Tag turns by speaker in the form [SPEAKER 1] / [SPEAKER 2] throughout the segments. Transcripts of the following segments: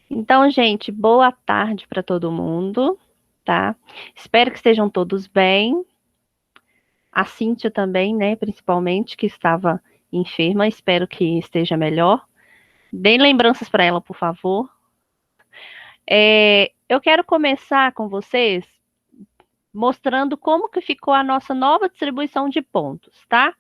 [SPEAKER 1] Então, gente, boa tarde para todo mundo, tá? Espero que estejam todos bem. A Cíntia também, né, principalmente, que estava enferma, espero que esteja melhor. Deem lembranças para ela, por favor. Eu quero começar com vocês mostrando como que ficou a nossa nova distribuição de pontos, tá?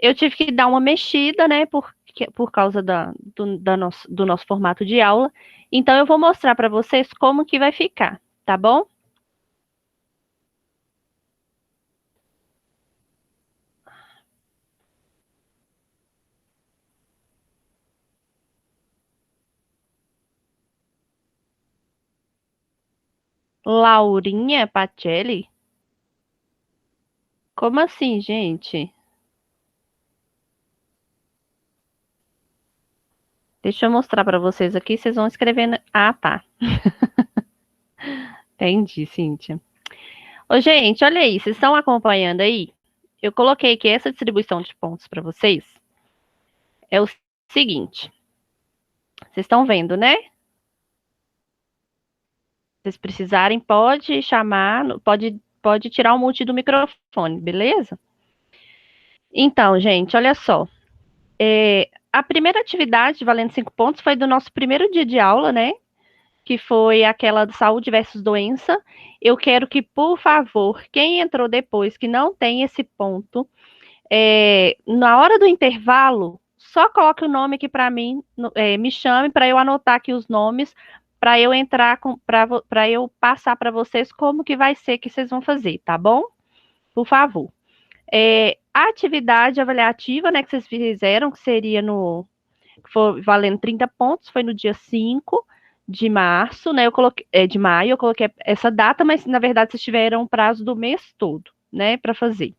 [SPEAKER 1] Eu tive que dar uma mexida, né, por causa do nosso formato de aula. Então, eu vou mostrar para vocês como que vai ficar, tá bom? Laurinha Pacelli? Como assim, gente? Deixa eu mostrar para vocês aqui, vocês vão escrevendo. Ah, tá. Entendi, Cíntia. Ô, gente, olha aí, vocês estão acompanhando aí? Eu coloquei aqui essa distribuição de pontos para vocês. É o seguinte, vocês estão vendo, né? Se vocês precisarem, pode chamar, pode tirar o mute do microfone, beleza? Então, gente, olha só. A primeira atividade valendo 5 pontos foi do nosso primeiro dia de aula, né? Que foi aquela de saúde versus doença. Eu quero que, por favor, quem entrou depois, que não tem esse ponto, na hora do intervalo, só coloque o nome aqui para mim, me chame para eu anotar aqui os nomes, para eu entrar para eu passar para vocês como que vai ser que vocês vão fazer, tá bom? Por favor. A atividade avaliativa, né, que vocês fizeram, que seria que foi valendo 30 pontos, foi no dia 5 de março, né? Eu coloquei, de maio, eu coloquei essa data, mas na verdade vocês tiveram o prazo do mês todo, né, para fazer.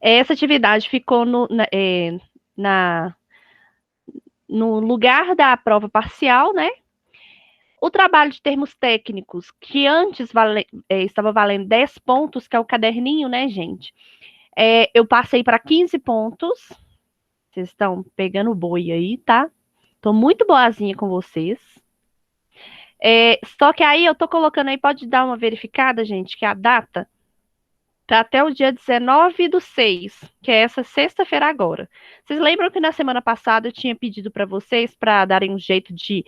[SPEAKER 1] Essa atividade ficou na, no lugar da prova parcial, né? O trabalho de termos técnicos, que antes estava valendo 10 pontos, que é o caderninho, né, gente? Eu passei para 15 pontos. Vocês estão pegando o boi aí, tá? Tô muito boazinha com vocês. Só que aí eu tô colocando aí, pode dar uma verificada, gente, que a data tá até o dia 19/6, que é essa sexta-feira agora. Vocês lembram que na semana passada eu tinha pedido para vocês para darem um jeito de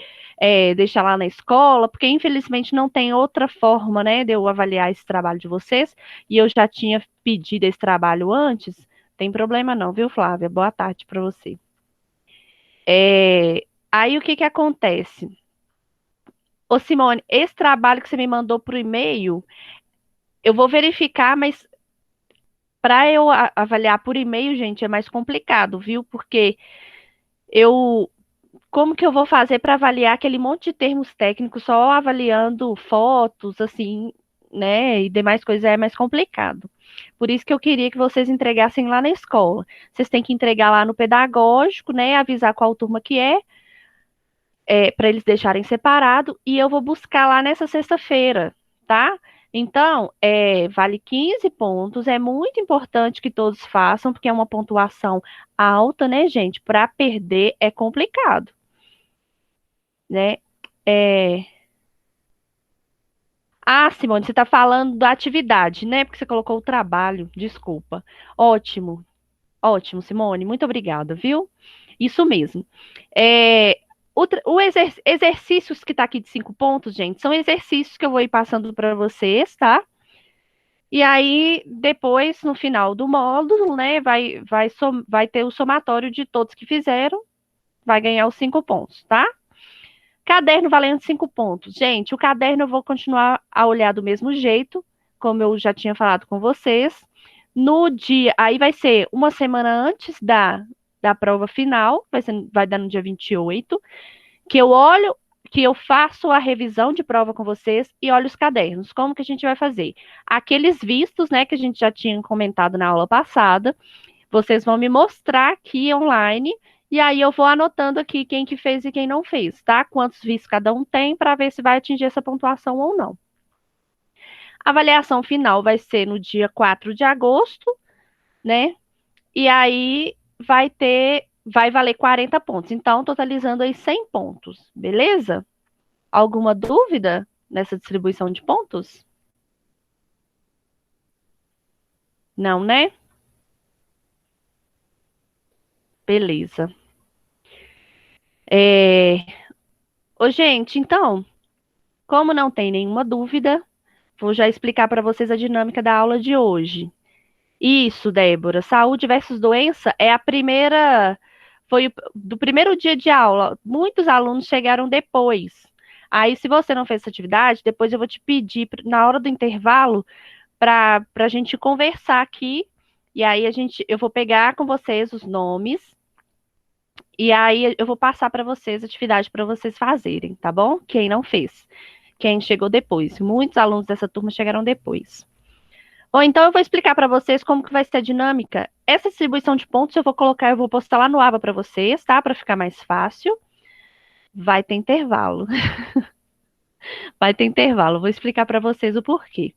[SPEAKER 1] deixar lá na escola, porque infelizmente não tem outra forma, né, de eu avaliar esse trabalho de vocês, e eu já tinha pedido esse trabalho antes. Tem problema não, viu, Flávia? Boa tarde para você. Aí o que que acontece? Ô, Simone, esse trabalho que você me mandou por e-mail, eu vou verificar, mas para eu avaliar por e-mail, gente, é mais complicado, viu? Porque eu, como que eu vou fazer para avaliar aquele monte de termos técnicos só avaliando fotos, assim, né? E demais coisas é mais complicado. Por isso que eu queria que vocês entregassem lá na escola. Vocês têm que entregar lá no pedagógico, né? Avisar qual turma que para eles deixarem separado, e eu vou buscar lá nessa sexta-feira, tá? Então, vale 15 pontos, é muito importante que todos façam, porque é uma pontuação alta, né, gente? Para perder é complicado, né? É... Ah, Simone, você está falando da atividade, né? Porque você colocou o trabalho, desculpa. Ótimo, ótimo, Simone, muito obrigada, viu? Isso mesmo. É, exercícios que está aqui de 5 pontos, gente, são exercícios que eu vou ir passando para vocês, tá? E aí, depois, no final do módulo, né, vai ter o somatório de todos que fizeram, vai ganhar os 5 pontos, tá? Caderno valendo 5 pontos. Gente, o caderno eu vou continuar a olhar do mesmo jeito, como eu já tinha falado com vocês. No dia, aí vai ser uma semana antes da prova final, vai dar no dia 28, que eu olho, que eu faço a revisão de prova com vocês e olho os cadernos. Como que a gente vai fazer? Aqueles vistos, né, que a gente já tinha comentado na aula passada, vocês vão me mostrar aqui online e aí eu vou anotando aqui quem que fez e quem não fez, tá? Quantos vistos cada um tem para ver se vai atingir essa pontuação ou não. A avaliação final vai ser no dia 4 de agosto, né? E aí vai valer 40 pontos. Então, totalizando aí 100 pontos, beleza? Alguma dúvida nessa distribuição de pontos? Não, né? Beleza. Ô, gente, então, como não tem nenhuma dúvida, vou já explicar para vocês a dinâmica da aula de hoje. Isso, Débora. Saúde versus doença é a primeira. Foi do primeiro dia de aula. Muitos alunos chegaram depois. Aí, se você não fez essa atividade, depois eu vou te pedir na hora do intervalo para a gente conversar aqui. E aí eu vou pegar com vocês os nomes e aí eu vou passar para vocês a atividade para vocês fazerem, tá bom? Quem não fez, quem chegou depois. Muitos alunos dessa turma chegaram depois. Ou então eu vou explicar para vocês como que vai ser a dinâmica. Essa distribuição de pontos eu vou postar lá no Ava para vocês, tá? Para ficar mais fácil. Vai ter intervalo. Vai ter intervalo. Vou explicar para vocês o porquê.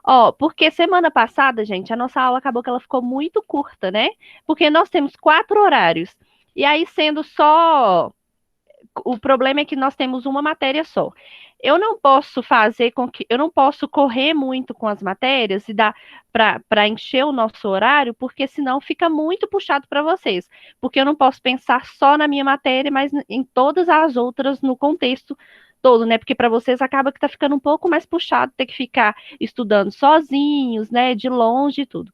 [SPEAKER 1] Ó, porque semana passada, gente, a nossa aula acabou que ela ficou muito curta, né? Porque nós temos 4 horários. E aí, sendo só o problema é que nós temos uma matéria só. Eu não posso fazer com que, eu não posso correr muito com as matérias e dar para encher o nosso horário, porque senão fica muito puxado para vocês. Porque eu não posso pensar só na minha matéria, mas em todas as outras no contexto todo, né? Porque para vocês acaba que tá ficando um pouco mais puxado ter que ficar estudando sozinhos, né? De longe e tudo.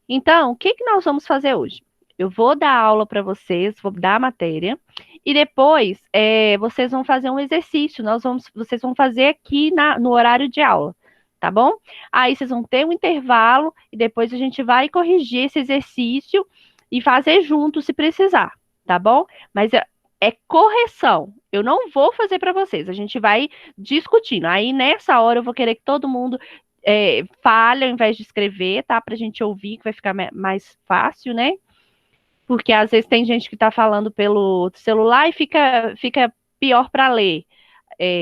[SPEAKER 1] Então, o que que nós vamos fazer hoje? Eu vou dar aula para vocês, vou dar a matéria, e depois vocês vão fazer um exercício. Vocês vão fazer aqui no horário de aula, tá bom? Aí vocês vão ter um intervalo e depois a gente vai corrigir esse exercício e fazer junto se precisar, tá bom? Mas é correção. Eu não vou fazer para vocês. A gente vai discutindo. Aí nessa hora eu vou querer que todo mundo fale ao invés de escrever, tá? Pra gente ouvir, que vai ficar mais fácil, né? Porque às vezes tem gente que tá falando pelo celular e fica pior para ler.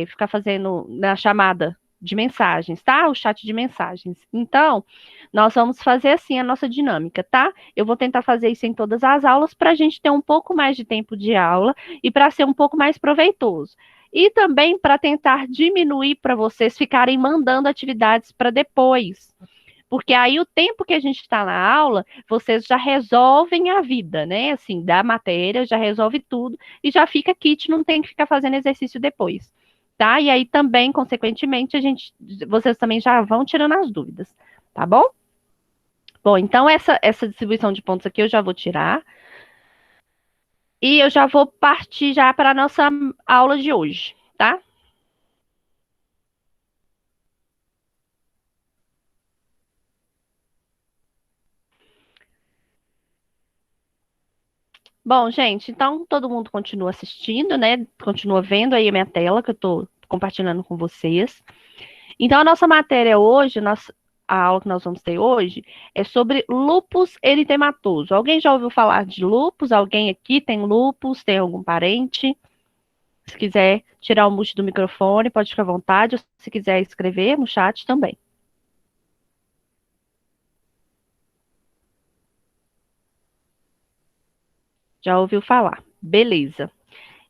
[SPEAKER 1] Ficar fazendo na chamada de mensagens, tá? O chat de mensagens. Então, nós vamos fazer assim a nossa dinâmica, tá? Eu vou tentar fazer isso em todas as aulas para a gente ter um pouco mais de tempo de aula e para ser um pouco mais proveitoso. E também para tentar diminuir para vocês ficarem mandando atividades para depois. Porque aí o tempo que a gente está na aula, vocês já resolvem a vida, né? Assim, da matéria, já resolve tudo e já fica kit, não tem que ficar fazendo exercício depois, tá? E aí também, consequentemente, vocês também já vão tirando as dúvidas, tá bom? Bom, então essa distribuição de pontos aqui eu já vou tirar. E eu já vou partir já para a nossa aula de hoje, tá? Bom, gente, então todo mundo continua assistindo, né? Continua vendo aí a minha tela que eu estou compartilhando com vocês. Então, a nossa matéria hoje, a aula que nós vamos ter hoje, é sobre lúpus eritematoso. Alguém já ouviu falar de lúpus? Alguém aqui tem lúpus? Tem algum parente? Se quiser tirar o mute do microfone, pode ficar à vontade. Ou se quiser escrever no chat também. Já ouviu falar? Beleza.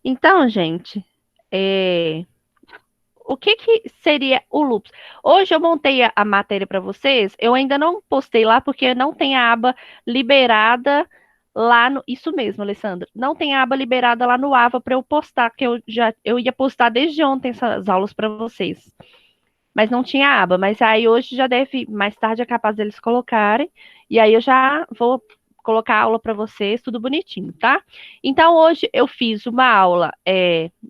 [SPEAKER 1] Então, gente, o que seria o lupus? Hoje eu montei a matéria para vocês, eu ainda não postei lá porque não tem a aba liberada lá no. Isso mesmo, Alessandra. Não tem a aba liberada lá no Ava para eu postar, que eu ia postar desde ontem essas aulas para vocês. Mas não tinha aba, mas aí hoje já deve, mais tarde é capaz deles colocarem, e aí eu já vou colocar a aula para vocês, tudo bonitinho, tá? Então, hoje eu fiz uma aula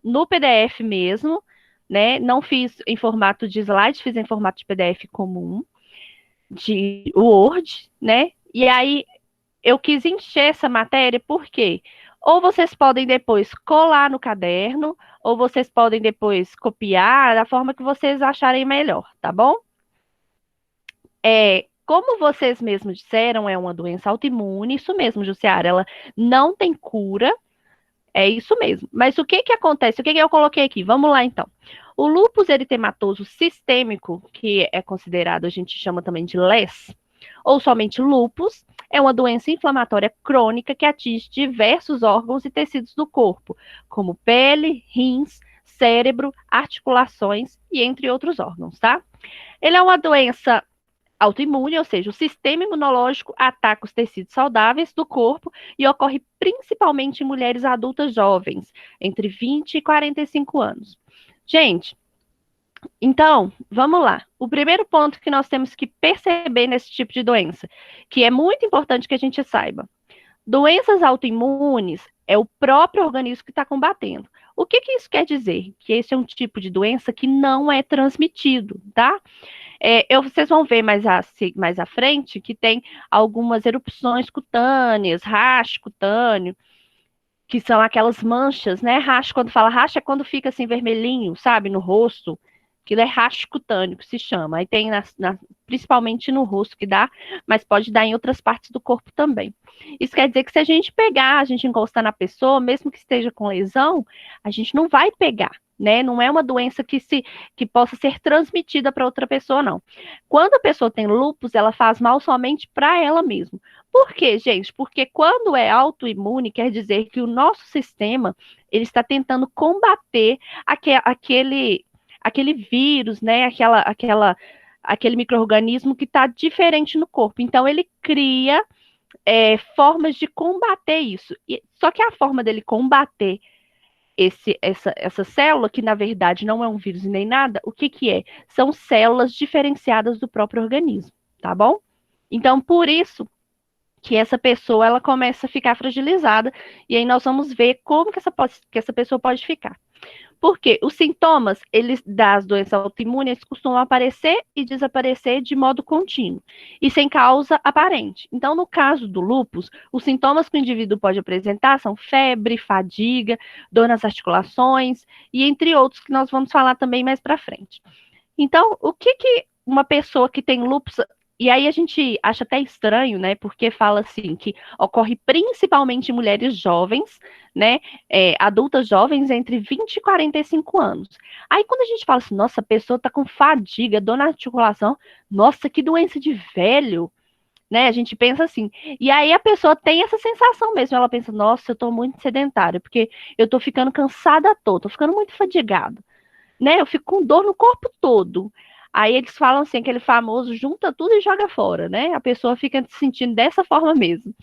[SPEAKER 1] no PDF mesmo, né? Não fiz em formato de slide, fiz em formato de PDF comum, de Word, né? E aí eu quis encher essa matéria, por quê? Ou vocês podem depois colar no caderno, ou vocês podem depois copiar da forma que vocês acharem melhor, tá bom? Como vocês mesmos disseram, é uma doença autoimune, isso mesmo, Jussiara, ela não tem cura, é isso mesmo. Mas o que que acontece? O que que eu coloquei aqui? Vamos lá, então. O lúpus eritematoso sistêmico, que é considerado, a gente chama também de LES, ou somente lúpus, é uma doença inflamatória crônica que atinge diversos órgãos e tecidos do corpo, como pele, rins, cérebro, articulações e entre outros órgãos, tá? Ele é uma doença autoimune, ou seja, o sistema imunológico ataca os tecidos saudáveis do corpo e ocorre principalmente em mulheres adultas jovens, entre 20 e 45 anos. Gente, então, vamos lá. O primeiro ponto que nós temos que perceber nesse tipo de doença, que é muito importante que a gente saiba. Doenças autoimunes é o próprio organismo que está combatendo. O que isso quer dizer? Que esse é um tipo de doença que não é transmitido, tá? Vocês vão ver mais à frente que tem algumas erupções cutâneas, rash cutâneo, que são aquelas manchas, né? Rash, quando fala rash, é quando fica assim vermelhinho, sabe, no rosto. Aquilo é rash cutâneo, que se chama. Aí tem principalmente no rosto que dá, mas pode dar em outras partes do corpo também. Isso quer dizer que se a gente pegar, a gente encostar na pessoa, mesmo que esteja com lesão, a gente não vai pegar, né? Não é uma doença que possa ser transmitida para outra pessoa, não. Quando a pessoa tem lúpus, ela faz mal somente para ela mesma. Por quê, gente? Porque quando é autoimune, quer dizer que o nosso sistema ele está tentando combater aquele vírus, né? Aquele micro-organismo que está diferente no corpo. Então, ele cria formas de combater isso. Só que a forma dele combater essa célula, que na verdade não é um vírus nem nada, o que é? São células diferenciadas do próprio organismo, tá bom? Então, por isso que essa pessoa ela começa a ficar fragilizada, e aí nós vamos ver como que essa pessoa pode ficar. Porque os sintomas das doenças autoimunes costumam aparecer e desaparecer de modo contínuo e sem causa aparente. Então, no caso do lúpus, os sintomas que o indivíduo pode apresentar são febre, fadiga, dor nas articulações e entre outros que nós vamos falar também mais para frente. Então, o que uma pessoa que tem lúpus. E aí a gente acha até estranho, né? Porque fala assim que ocorre principalmente em mulheres jovens, né? Adultas jovens entre 20 e 45 anos. Aí quando a gente fala assim, nossa, a pessoa tá com fadiga, dor na articulação, nossa, que doença de velho, né? A gente pensa assim. E aí a pessoa tem essa sensação mesmo. Ela pensa, nossa, eu tô muito sedentária, porque eu tô ficando cansada à toa, tô ficando muito fadigado, né? Eu fico com dor no corpo todo. Aí eles falam assim, aquele famoso junta tudo e joga fora, né? A pessoa fica se sentindo dessa forma mesmo.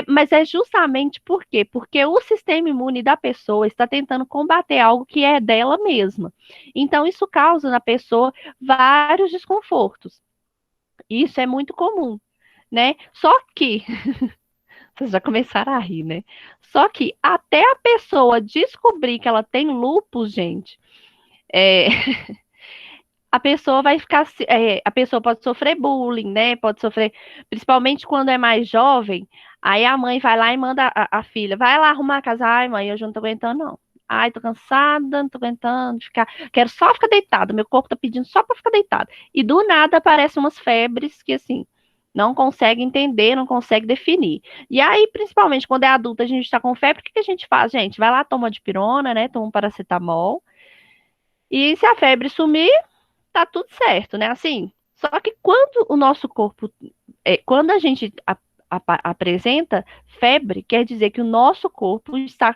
[SPEAKER 1] Mas é justamente por quê? Porque o sistema imune da pessoa está tentando combater algo que é dela mesma. Então, isso causa na pessoa vários desconfortos. Isso é muito comum, né? Só que, vocês já começaram a rir, né? Só que até a pessoa descobrir que ela tem lúpus, gente, é, a pessoa vai ficar, a pessoa pode sofrer bullying, né? Pode sofrer, principalmente quando é mais jovem. Aí a mãe vai lá e manda a filha, vai lá arrumar a casa. Ai, mãe, eu já não tô aguentando, não. Ai, tô cansada, não tô aguentando ficar. Quero só ficar deitada. Meu corpo tá pedindo só pra ficar deitada. E do nada aparecem umas febres que, assim, não consegue entender, não consegue definir. E aí, principalmente quando é adulta, a gente tá com febre, o que a gente faz, gente? Vai lá, toma dipirona, né? Toma um paracetamol. E se a febre sumir, tá tudo certo, né? Assim, só que quando o nosso corpo, quando a gente apresenta febre, quer dizer que o nosso corpo está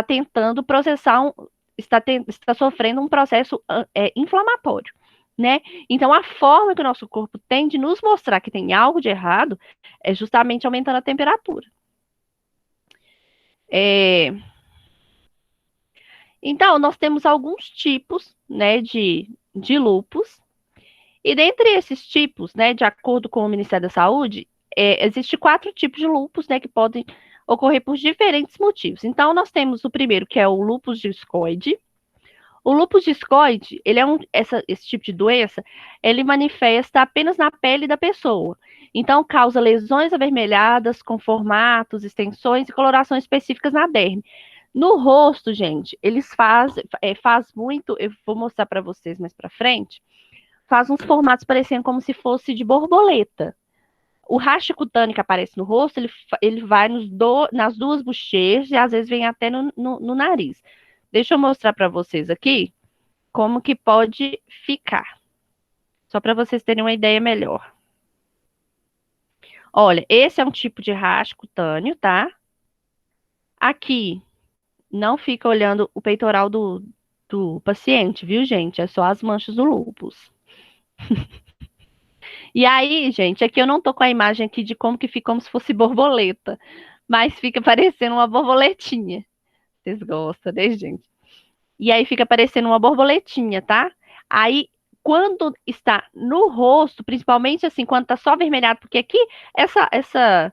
[SPEAKER 1] tentando processar está sofrendo um processo inflamatório, né? Então, a forma que o nosso corpo tem de nos mostrar que tem algo de errado é justamente aumentando a temperatura. É, então, nós temos alguns tipos, né, de lúpus. E dentre esses tipos, né, de acordo com o Ministério da Saúde, existe 4 tipos de lúpus, né, que podem ocorrer por diferentes motivos. Então, nós temos o primeiro, que é o lúpus discoide. O lúpus discoide, ele é esse tipo de doença, ele manifesta apenas na pele da pessoa. Então, causa lesões avermelhadas com formatos, extensões e colorações específicas na derme. No rosto, gente, eles faz muito, eu vou mostrar para vocês mais para frente, faz uns formatos parecendo como se fosse de borboleta. O racho cutâneo que aparece no rosto, ele vai nas duas bochechas e às vezes vem até no nariz. Deixa eu mostrar para vocês aqui como que pode ficar. Só para vocês terem uma ideia melhor. Olha, esse é um tipo de rasgo cutâneo, tá? Aqui, não fica olhando o peitoral do paciente, viu, gente? É só as manchas do lúpus. E aí, gente, aqui eu não tô com a imagem aqui de como que fica como se fosse borboleta, mas fica parecendo uma borboletinha. Vocês gostam, né, gente? E aí fica parecendo uma borboletinha, tá? Aí, quando está no rosto, principalmente assim, quando tá só avermelhado, porque aqui, essa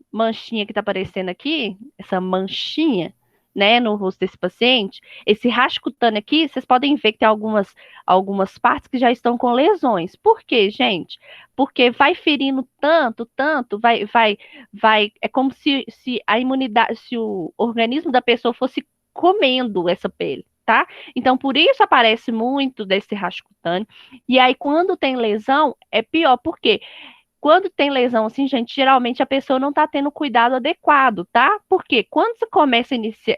[SPEAKER 1] manchinha que tá aparecendo aqui, essa manchinha, né, no rosto desse paciente, esse rascunho cutâneo aqui, vocês podem ver que tem algumas partes que já estão com lesões. Por quê, gente? Porque vai ferindo tanto, tanto, é como se a imunidade, se o organismo da pessoa fosse comendo essa pele. Tá? Então, por isso aparece muito desse rascunho cutâneo. E aí, quando tem lesão, é pior. Por quê? Quando tem lesão assim, gente, geralmente a pessoa não está tendo cuidado adequado, tá? Porque quando você começa a iniciar,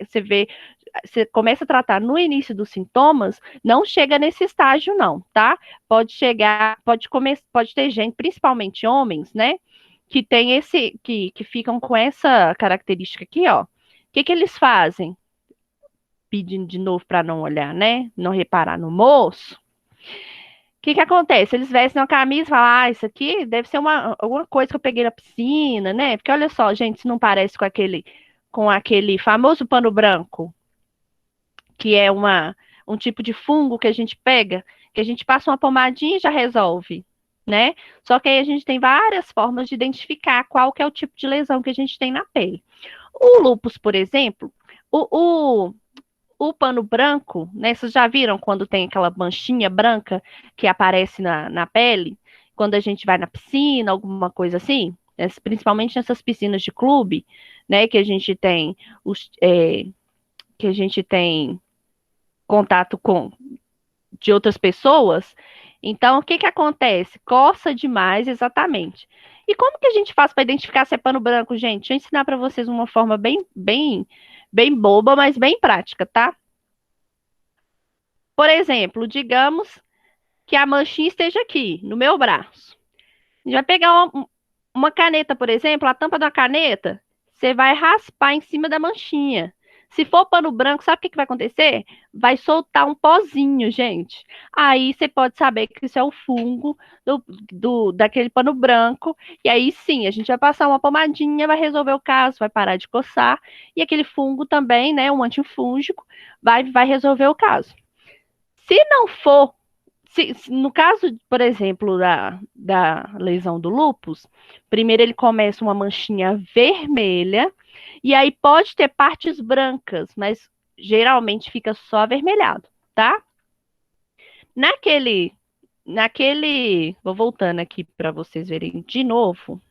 [SPEAKER 1] você começa a tratar no início dos sintomas, não chega nesse estágio, não, tá? Pode chegar, pode ter gente, principalmente homens, né? Que tem que ficam com essa característica aqui, ó. O que que eles fazem? Pedindo de novo para não olhar, né? Não reparar no moço. O que que acontece? Eles vestem uma camisa e falam, ah, isso aqui deve ser alguma coisa que eu peguei na piscina, né? Porque olha só, gente, isso não parece com aquele famoso pano branco, que é um tipo de fungo que a gente pega, que a gente passa uma pomadinha e já resolve, né? Só que aí a gente tem várias formas de identificar qual que é o tipo de lesão que a gente tem na pele. O lúpus, por exemplo, o, o pano branco, né? Vocês já viram quando tem aquela manchinha branca que aparece na pele? Quando a gente vai na piscina, alguma coisa assim? Principalmente nessas piscinas de clube, né? Que a gente tem contato com de outras pessoas. Então, o que que acontece? Coça demais, exatamente. E como que a gente faz para identificar se é pano branco, gente? Deixa eu ensinar para vocês uma forma bem boba, mas bem prática, tá? Por exemplo, digamos que a manchinha esteja aqui, no meu braço. A gente vai pegar uma caneta, por exemplo, a tampa da caneta, você vai raspar em cima da manchinha. Se for pano branco, sabe o que que vai acontecer? Vai soltar um pozinho, gente. Aí você pode saber que isso é o fungo daquele pano branco. E aí sim, a gente vai passar uma pomadinha, vai resolver o caso, vai parar de coçar. E aquele fungo também, né, um antifúngico, vai resolver o caso. Se não for, no caso, por exemplo, da lesão do lúpus, primeiro ele começa uma manchinha vermelha, e aí pode ter partes brancas, mas geralmente fica só avermelhado, tá? Naquele, vou voltando aqui para vocês verem de novo.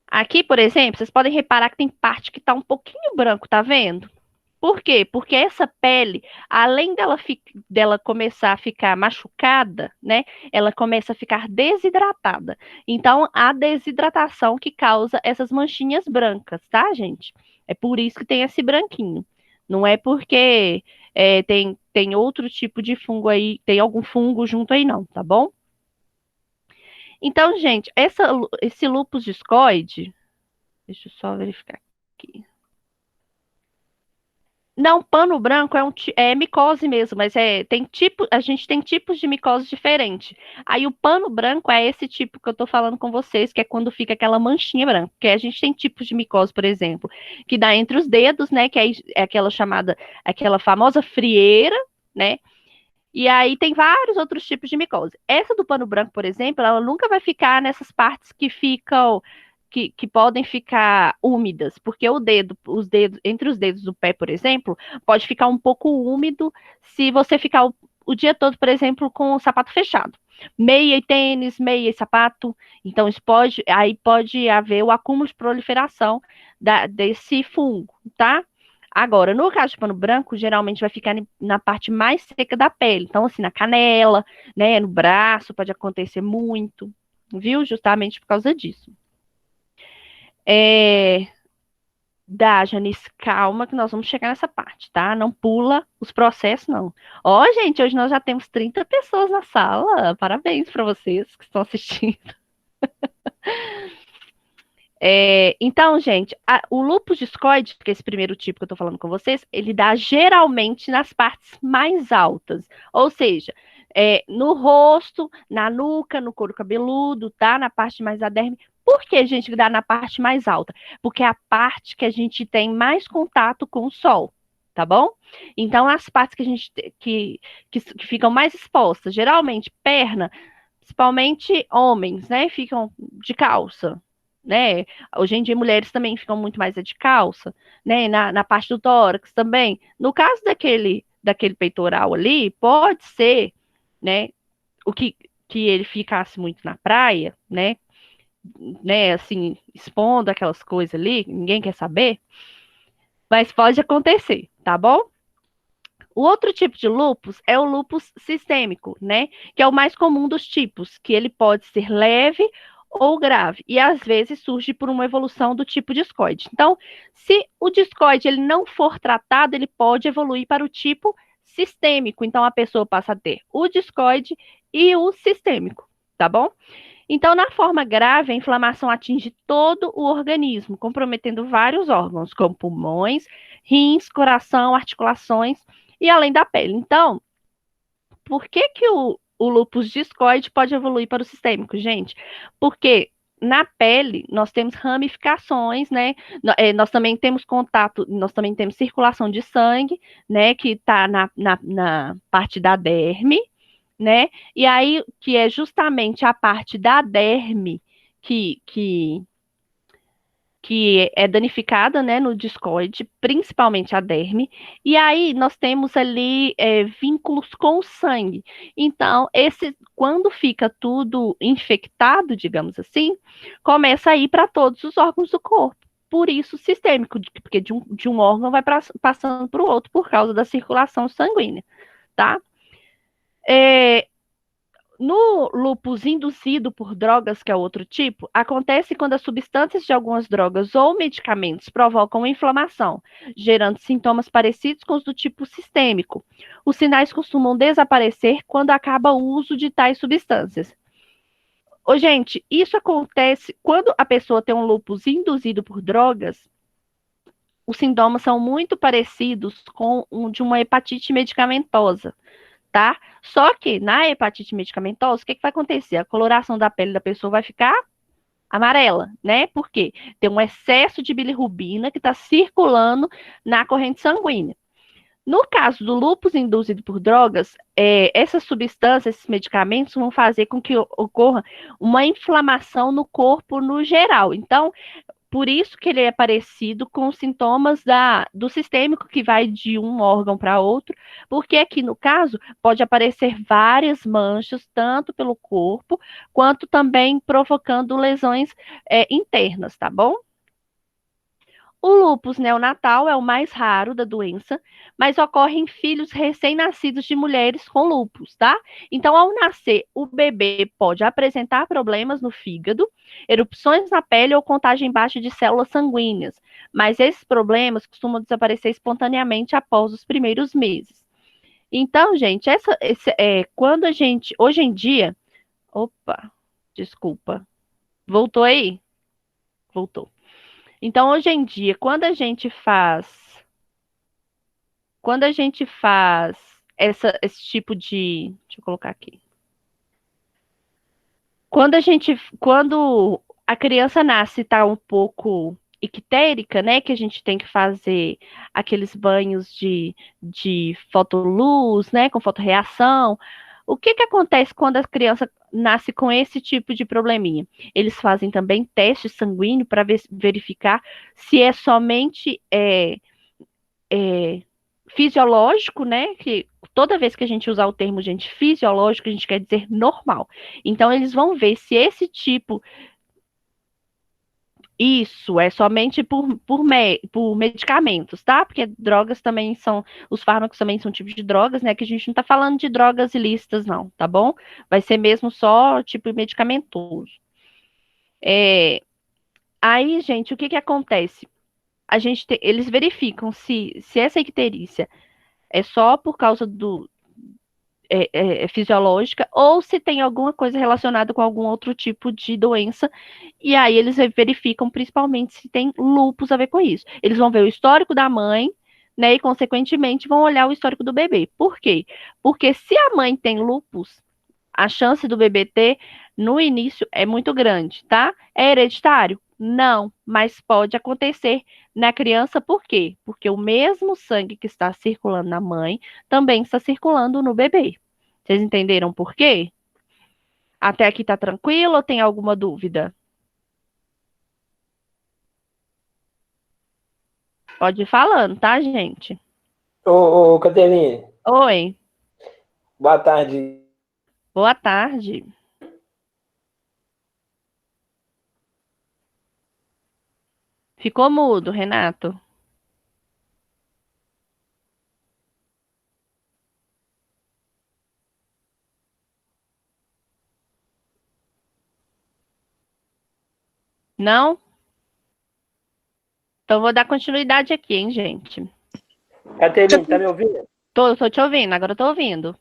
[SPEAKER 1] Aqui, por exemplo, vocês podem reparar que tem parte que está um pouquinho branco, tá vendo? Por quê? Porque essa pele, além dela começar a ficar machucada, né? Ela começa a ficar desidratada. Então, a desidratação que causa essas manchinhas brancas, tá, gente? É por isso que tem esse branquinho. Não é porque tem outro tipo de fungo aí, tem algum fungo junto aí, não, tá bom? Então, gente, esse lúpus discoide, deixa eu só verificar aqui. Não, pano branco é micose mesmo, mas a gente tem tipos de micose diferentes. Aí o pano branco é esse tipo que eu tô falando com vocês, que é quando fica aquela manchinha branca. Porque a gente tem tipos de micose, por exemplo, que dá entre os dedos, né? Que é aquela famosa frieira, né? E aí tem vários outros tipos de micose. Essa do pano branco, por exemplo, ela nunca vai ficar nessas partes que ficam que podem ficar úmidas, porque os dedos, entre os dedos do pé, por exemplo, pode ficar um pouco úmido se você ficar o dia todo, por exemplo, com o sapato fechado. Meia e tênis, meia e sapato. Então, aí pode haver o acúmulo de proliferação desse fungo, tá? Agora, no caso de pano branco, geralmente vai ficar na parte mais seca da pele. Então, assim, na canela, né, no braço, pode acontecer muito, viu? Justamente por causa disso. É, Dá, Janice, calma que nós vamos chegar nessa parte, tá? Não pula os processos, não. Ó, gente, hoje nós já temos 30 pessoas na sala. Parabéns para vocês que estão assistindo. Então, gente, o lúpus discoide, que é esse primeiro tipo que eu tô falando com vocês, ele dá geralmente nas partes mais altas. Ou seja, no rosto, na nuca, no couro cabeludo, tá? Na parte mais da derme. Por que, gente, que dá na parte mais alta? Porque é a parte que a gente tem mais contato com o sol, tá bom? Então, as partes que a gente que ficam mais expostas, geralmente perna, principalmente homens, né? Ficam de calça, né? Hoje em dia, mulheres também ficam muito mais de calça, né? Na parte do tórax também. No caso daquele peitoral ali, pode ser, né? O que ele ficasse muito na praia, né? Assim, expondo aquelas coisas ali, ninguém quer saber, mas pode acontecer, tá bom? O outro tipo de lúpus é o lúpus sistêmico, né? Que é o mais comum dos tipos, que ele pode ser leve ou grave, e às vezes surge por uma evolução do tipo discoide. Então, se o discoide ele não for tratado, ele pode evoluir para o tipo sistêmico. Então, a pessoa passa a ter o discoide e o sistêmico, tá bom? Então, na forma grave, a inflamação atinge todo o organismo, comprometendo vários órgãos, como pulmões, rins, coração, articulações e além da pele. Então, por que que o lúpus discoide pode evoluir para o sistêmico, gente? Porque na pele nós temos ramificações, né? Nós também temos contato, nós também temos circulação de sangue, né? Que está na parte da derme, né? E aí, que é justamente a parte da derme que, que, que é danificada, né, no discoide, principalmente a derme, e aí nós temos ali vínculos com o sangue. Então, quando fica tudo infectado, digamos assim, começa a ir para todos os órgãos do corpo. Por isso, sistêmico, porque de um órgão vai passando para o outro por causa da circulação sanguínea, tá? É, no lúpus induzido por drogas, que é outro tipo, acontece quando as substâncias de algumas drogas ou medicamentos provocam inflamação, gerando sintomas parecidos com os do tipo sistêmico. Os sinais costumam desaparecer quando acaba o uso de tais substâncias. Ô, gente, isso acontece quando a pessoa tem um lúpus induzido por drogas. Os sintomas são muito parecidos com de uma hepatite medicamentosa, tá? Só que na hepatite medicamentosa, o que vai acontecer? A coloração da pele da pessoa vai ficar amarela, né? Porque tem um excesso de bilirrubina que está circulando na corrente sanguínea. No caso do lúpus induzido por drogas, essas substâncias, esses medicamentos vão fazer com que ocorra uma inflamação no corpo no geral. Então, por isso que ele é parecido com os sintomas do sistêmico, que vai de um órgão para outro, porque aqui no caso pode aparecer várias manchas, tanto pelo corpo, quanto também provocando lesões internas, tá bom? O lúpus neonatal é o mais raro da doença, mas ocorre em filhos recém-nascidos de mulheres com lúpus, tá? Então, ao nascer, o bebê pode apresentar problemas no fígado, erupções na pele ou contagem baixa de células sanguíneas, mas esses problemas costumam desaparecer espontaneamente após os primeiros meses. Então, gente, quando a gente, hoje em dia, opa, desculpa, voltou aí? Voltou. Então, hoje em dia, quando a gente faz esse tipo de, deixa eu colocar aqui. Quando a criança nasce e está um pouco ictérica, né, que a gente tem que fazer aqueles banhos de fotoluz, né, com fotorreação. O que que acontece quando a criança nasce com esse tipo de probleminha? Eles fazem também teste sanguíneo para verificar se é somente fisiológico, né? Que toda vez que a gente usar o termo, gente, fisiológico, a gente quer dizer normal. Então, eles vão ver se esse tipo. Isso é somente por medicamentos, tá? Porque drogas também são, os fármacos também são tipos de drogas, né? Que a gente não tá falando de drogas ilícitas, não, tá bom? Vai ser mesmo só tipo medicamentoso. É, aí, gente, o que que acontece? eles verificam se essa icterícia é só por causa do fisiológica ou se tem alguma coisa relacionada com algum outro tipo de doença. E aí eles verificam principalmente se tem lúpus a ver com isso. Eles vão ver o histórico da mãe, né? E consequentemente vão olhar o histórico do bebê. Por quê? Porque se a mãe tem lúpus, a chance do bebê ter no início é muito grande, tá? É hereditário? Não, mas pode acontecer na criança, por quê? Porque o mesmo sangue que está circulando na mãe também está circulando no bebê. Vocês entenderam por quê? Até aqui tá tranquilo ou tem alguma dúvida? Pode ir falando, tá, gente?
[SPEAKER 2] Ô, Caterine,
[SPEAKER 1] Oi,
[SPEAKER 2] boa tarde.
[SPEAKER 1] boa tarde. Ficou mudo, Renato? Não? Então vou dar continuidade aqui, hein, gente?
[SPEAKER 2] Caterine, tá me ouvindo?
[SPEAKER 1] Tô te ouvindo, agora eu tô ouvindo.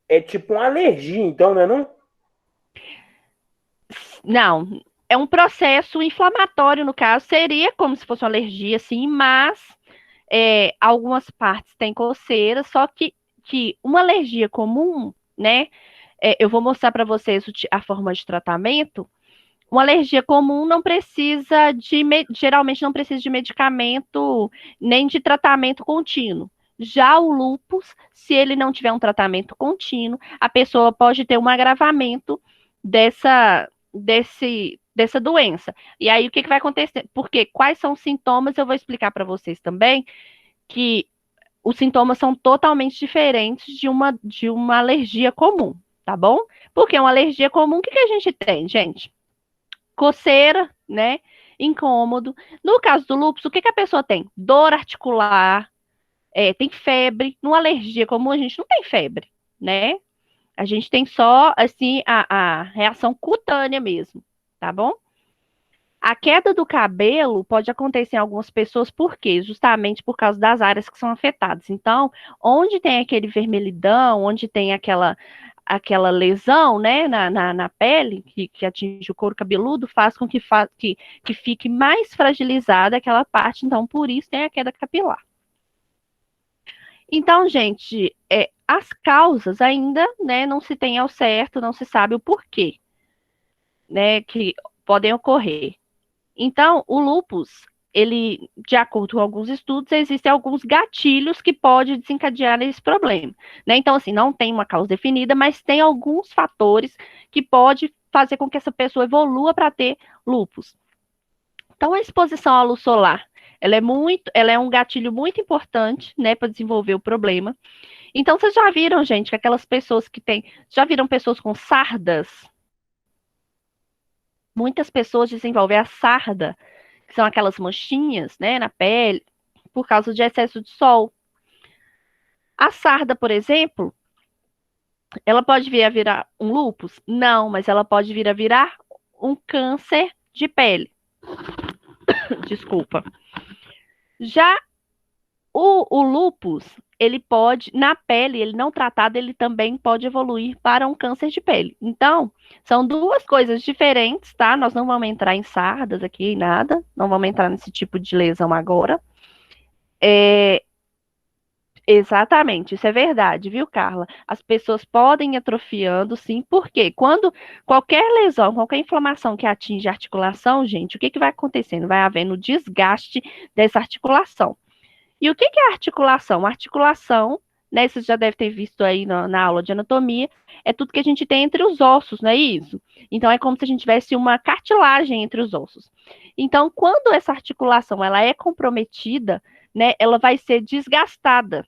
[SPEAKER 2] É tipo uma alergia, então, não é não?
[SPEAKER 1] Não, é um processo inflamatório, no caso, seria como se fosse uma alergia, sim, mas algumas partes têm coceira, só que uma alergia comum, né? Eu vou mostrar para vocês a forma de tratamento. Uma alergia comum não precisa geralmente não precisa de medicamento nem de tratamento contínuo. Já o lúpus, se ele não tiver um tratamento contínuo, a pessoa pode ter um agravamento dessa doença. E aí, o que vai acontecer? Porque quais são os sintomas? Eu vou explicar para vocês também que os sintomas são totalmente diferentes de uma alergia comum, tá bom? Porque uma alergia comum, o que a gente tem, gente? Coceira, né? Incômodo. No caso do lúpus, o que a pessoa tem? Dor articular, tem febre. Numa alergia comum, a gente não tem febre, né? A gente tem só, assim, a reação cutânea mesmo, tá bom? A queda do cabelo pode acontecer em algumas pessoas, por quê? Justamente por causa das áreas que são afetadas. Então, onde tem aquele vermelhidão, onde tem aquela lesão, né, na pele, que atinge o couro cabeludo, faz com que fique mais fragilizada aquela parte. Então, por isso tem a queda capilar. Então, gente, as causas ainda, né, não se tem ao certo, não se sabe o porquê, né, que podem ocorrer. Então, o lúpus, ele, de acordo com alguns estudos, existem alguns gatilhos que podem desencadear esse problema, né? Então, assim, não tem uma causa definida, mas tem alguns fatores que pode fazer com que essa pessoa evolua para ter lúpus. Então, a exposição à luz solar, ela é um gatilho muito importante, né, para desenvolver o problema. Então, vocês já viram, gente, que aquelas pessoas já viram pessoas com sardas? Muitas pessoas desenvolvem a sarda, que são aquelas manchinhas, né, na pele, por causa de excesso de sol. A sarda, por exemplo, ela pode vir a virar um lúpus? Não, mas ela pode vir a virar um câncer de pele. Desculpa. Já o lúpus, ele pode, na pele, ele não tratado, ele também pode evoluir para um câncer de pele. Então, são duas coisas diferentes, tá? Nós não vamos entrar em sardas aqui, nada. Não vamos entrar nesse tipo de lesão agora. Exatamente, isso é verdade, viu, Carla? As pessoas podem ir atrofiando, sim, porque quando qualquer lesão, qualquer inflamação que atinge a articulação, gente, o que vai acontecendo? Vai havendo desgaste dessa articulação. E o que é articulação? Articulação, né, você já deve ter visto aí na aula de anatomia, é tudo que a gente tem entre os ossos, não é isso? Então, é como se a gente tivesse uma cartilagem entre os ossos. Então, quando essa articulação ela é comprometida, né, ela vai ser desgastada.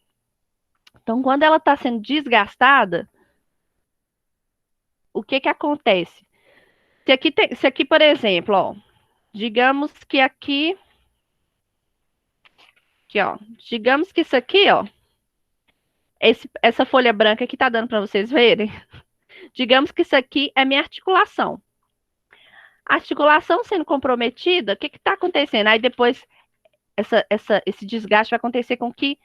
[SPEAKER 1] Então, quando ela está sendo desgastada, o que acontece? Se aqui, por exemplo, ó, digamos que aqui, ó, digamos que isso aqui, ó, essa folha branca que tá dando para vocês verem, digamos que isso aqui é minha articulação. A articulação sendo comprometida, o que está acontecendo? Aí depois esse desgaste vai acontecer com que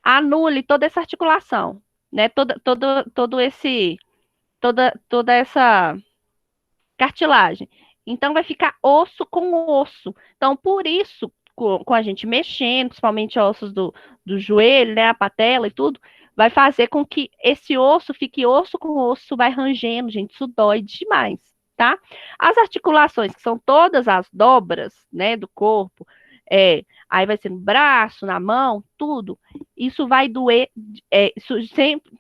[SPEAKER 1] anule toda essa articulação, né? Toda essa cartilagem. Então, vai ficar osso com osso. Então, por isso, com a gente mexendo, principalmente ossos do joelho, né, a patela e tudo, vai fazer com que esse osso fique osso com osso, vai rangendo, gente, isso dói demais, tá? As articulações, que são todas as dobras, né, do corpo, aí vai ser no braço, na mão, tudo, isso vai doer, isso sempre,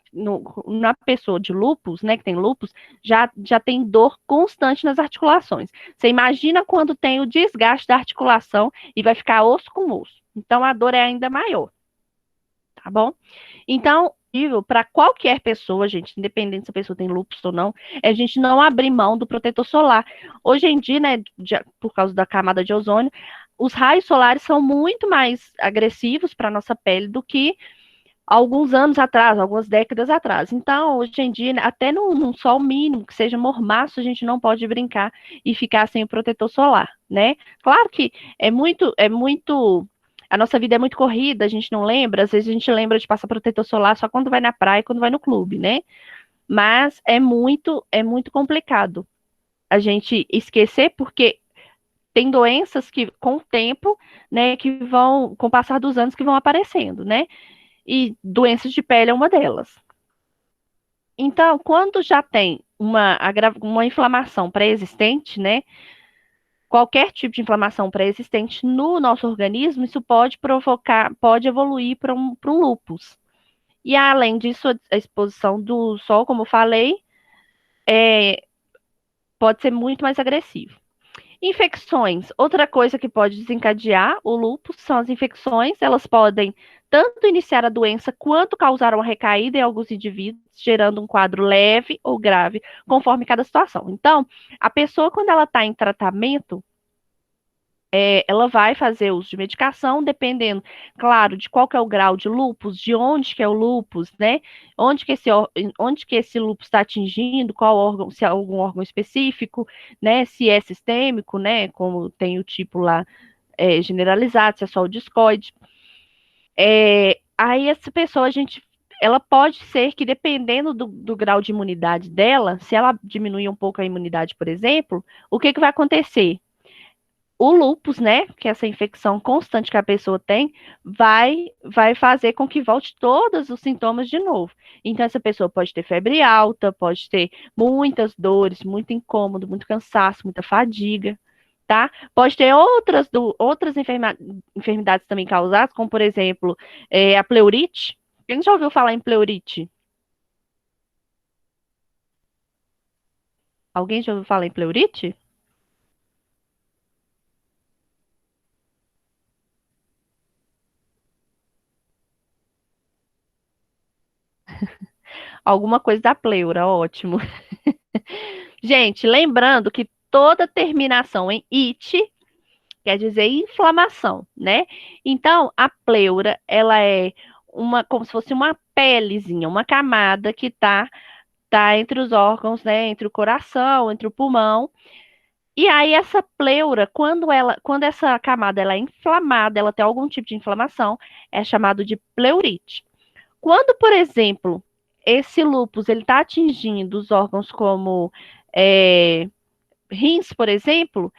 [SPEAKER 1] na pessoa de lúpus, né, que tem lúpus, já tem dor constante nas articulações. Você imagina quando tem o desgaste da articulação e vai ficar osso com osso. Então, a dor é ainda maior, tá bom? Então, para qualquer pessoa, gente, independente se a pessoa tem lúpus ou não, é a gente não abrir mão do protetor solar. Hoje em dia, né, por causa da camada de ozônio, os raios solares são muito mais agressivos para a nossa pele do que alguns anos atrás, algumas décadas atrás. Então, hoje em dia, até num sol mínimo, que seja mormaço, a gente não pode brincar e ficar sem o protetor solar, né? Claro que a nossa vida é muito corrida, a gente não lembra, às vezes a gente lembra de passar protetor solar só quando vai na praia e quando vai no clube, né? Mas é muito complicado a gente esquecer, porque tem doenças que, com o tempo, né, que vão, com o passar dos anos, que vão aparecendo, né? E doenças de pele é uma delas. Então, quando já tem uma inflamação pré-existente, né? Qualquer tipo de inflamação pré-existente no nosso organismo, isso pode evoluir para um lúpus. E além disso, a exposição do sol, como eu falei, pode ser muito mais agressivo. Infecções. Outra coisa que pode desencadear o lúpus são as infecções. Elas podem tanto iniciar a doença quanto causar uma recaída em alguns indivíduos, gerando um quadro leve ou grave, conforme cada situação. Então, a pessoa, quando ela está em tratamento, ela vai fazer uso de medicação, dependendo, claro, de qual que é o grau de lúpus, de onde que é o lúpus, né? Onde que esse lúpus está atingindo, qual órgão, se é algum órgão específico, né? Se é sistêmico, né? Como tem o tipo lá generalizado, se é só o discoide. Aí essa pessoa, ela pode ser que, dependendo do grau de imunidade dela, se ela diminuir um pouco a imunidade, por exemplo, o que vai acontecer? O lúpus, né, que é essa infecção constante que a pessoa tem, vai fazer com que volte todos os sintomas de novo. Então, essa pessoa pode ter febre alta, pode ter muitas dores, muito incômodo, muito cansaço, muita fadiga, tá? Pode ter outras enfermidades também causadas, como, por exemplo, a pleurite. Quem já ouviu falar em pleurite? Alguém já ouviu falar em pleurite? Alguma coisa da pleura, ótimo. Gente, lembrando que toda terminação em it quer dizer inflamação, né? Então, a pleura, ela é como se fosse uma pelezinha, uma camada que tá entre os órgãos, né? Entre o coração, entre o pulmão. E aí, essa pleura, quando essa camada ela é inflamada, ela tem algum tipo de inflamação, é chamado de pleurite. Quando, por exemplo, esse lúpus ele está atingindo os órgãos como rins, por exemplo,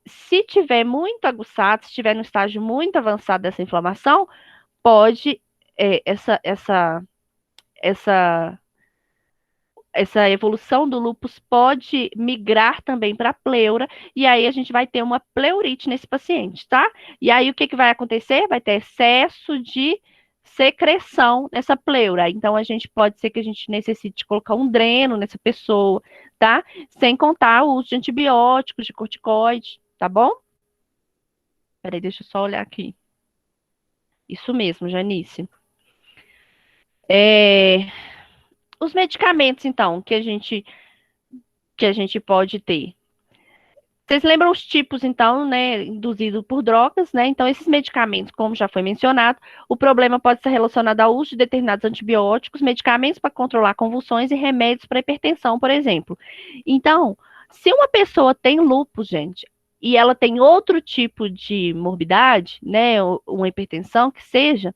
[SPEAKER 1] se tiver muito aguçado, se estiver no estágio muito avançado dessa inflamação, pode essa essa evolução do lúpus pode migrar também para a pleura, e aí a gente vai ter uma pleurite nesse paciente, tá? E aí o que vai acontecer? Vai ter excesso de secreção nessa pleura. Então, pode ser que a gente necessite colocar um dreno nessa pessoa, tá? Sem contar o uso de antibióticos, de corticoide, tá bom? Peraí, deixa eu só olhar aqui. Isso mesmo, Janice. Os medicamentos, então, que a gente pode ter. Vocês lembram os tipos, então, né, induzidos por drogas, né? Então, esses medicamentos, como já foi mencionado, o problema pode ser relacionado ao uso de determinados antibióticos, medicamentos para controlar convulsões e remédios para hipertensão, por exemplo. Então, se uma pessoa tem lúpus, gente, e ela tem outro tipo de morbidade, né, uma hipertensão que seja,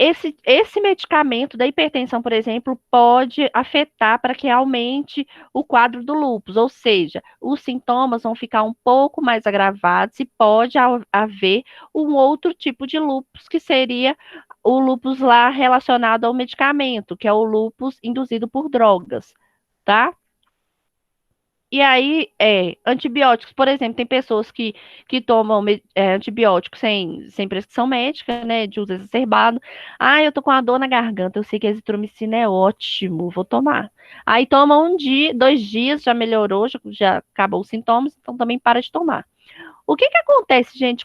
[SPEAKER 1] esse medicamento da hipertensão, por exemplo, pode afetar para que aumente o quadro do lúpus, ou seja, os sintomas vão ficar um pouco mais agravados e pode haver um outro tipo de lúpus, que seria o lúpus lá relacionado ao medicamento, que é o lúpus induzido por drogas, tá? E aí, antibióticos, por exemplo, tem pessoas que tomam antibióticos sem prescrição médica, né, de uso exacerbado. Ah, eu tô com uma dor na garganta, eu sei que a azitromicina é ótimo, vou tomar. Aí toma um dia, 2 dias, já melhorou, já acabou os sintomas, então também para de tomar. O que que acontece, gente,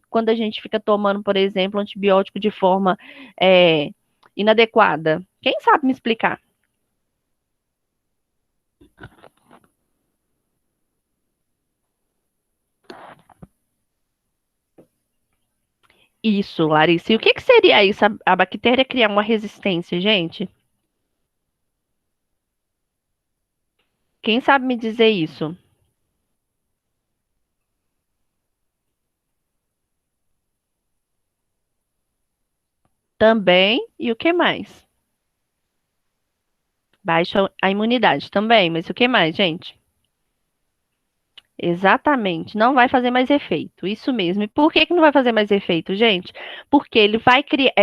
[SPEAKER 1] quando a gente fica tomando, por exemplo, antibiótico de forma é, inadequada? Quem sabe me explicar? Isso, Larissa. E o que que seria isso? A bactéria criar uma resistência, gente? Quem sabe me dizer isso? Também. E o que mais? Baixa a imunidade também. Mas o que mais, gente? Exatamente. Não vai fazer mais efeito. Isso mesmo. E por que que não vai fazer mais efeito, gente? Porque ele vai criar.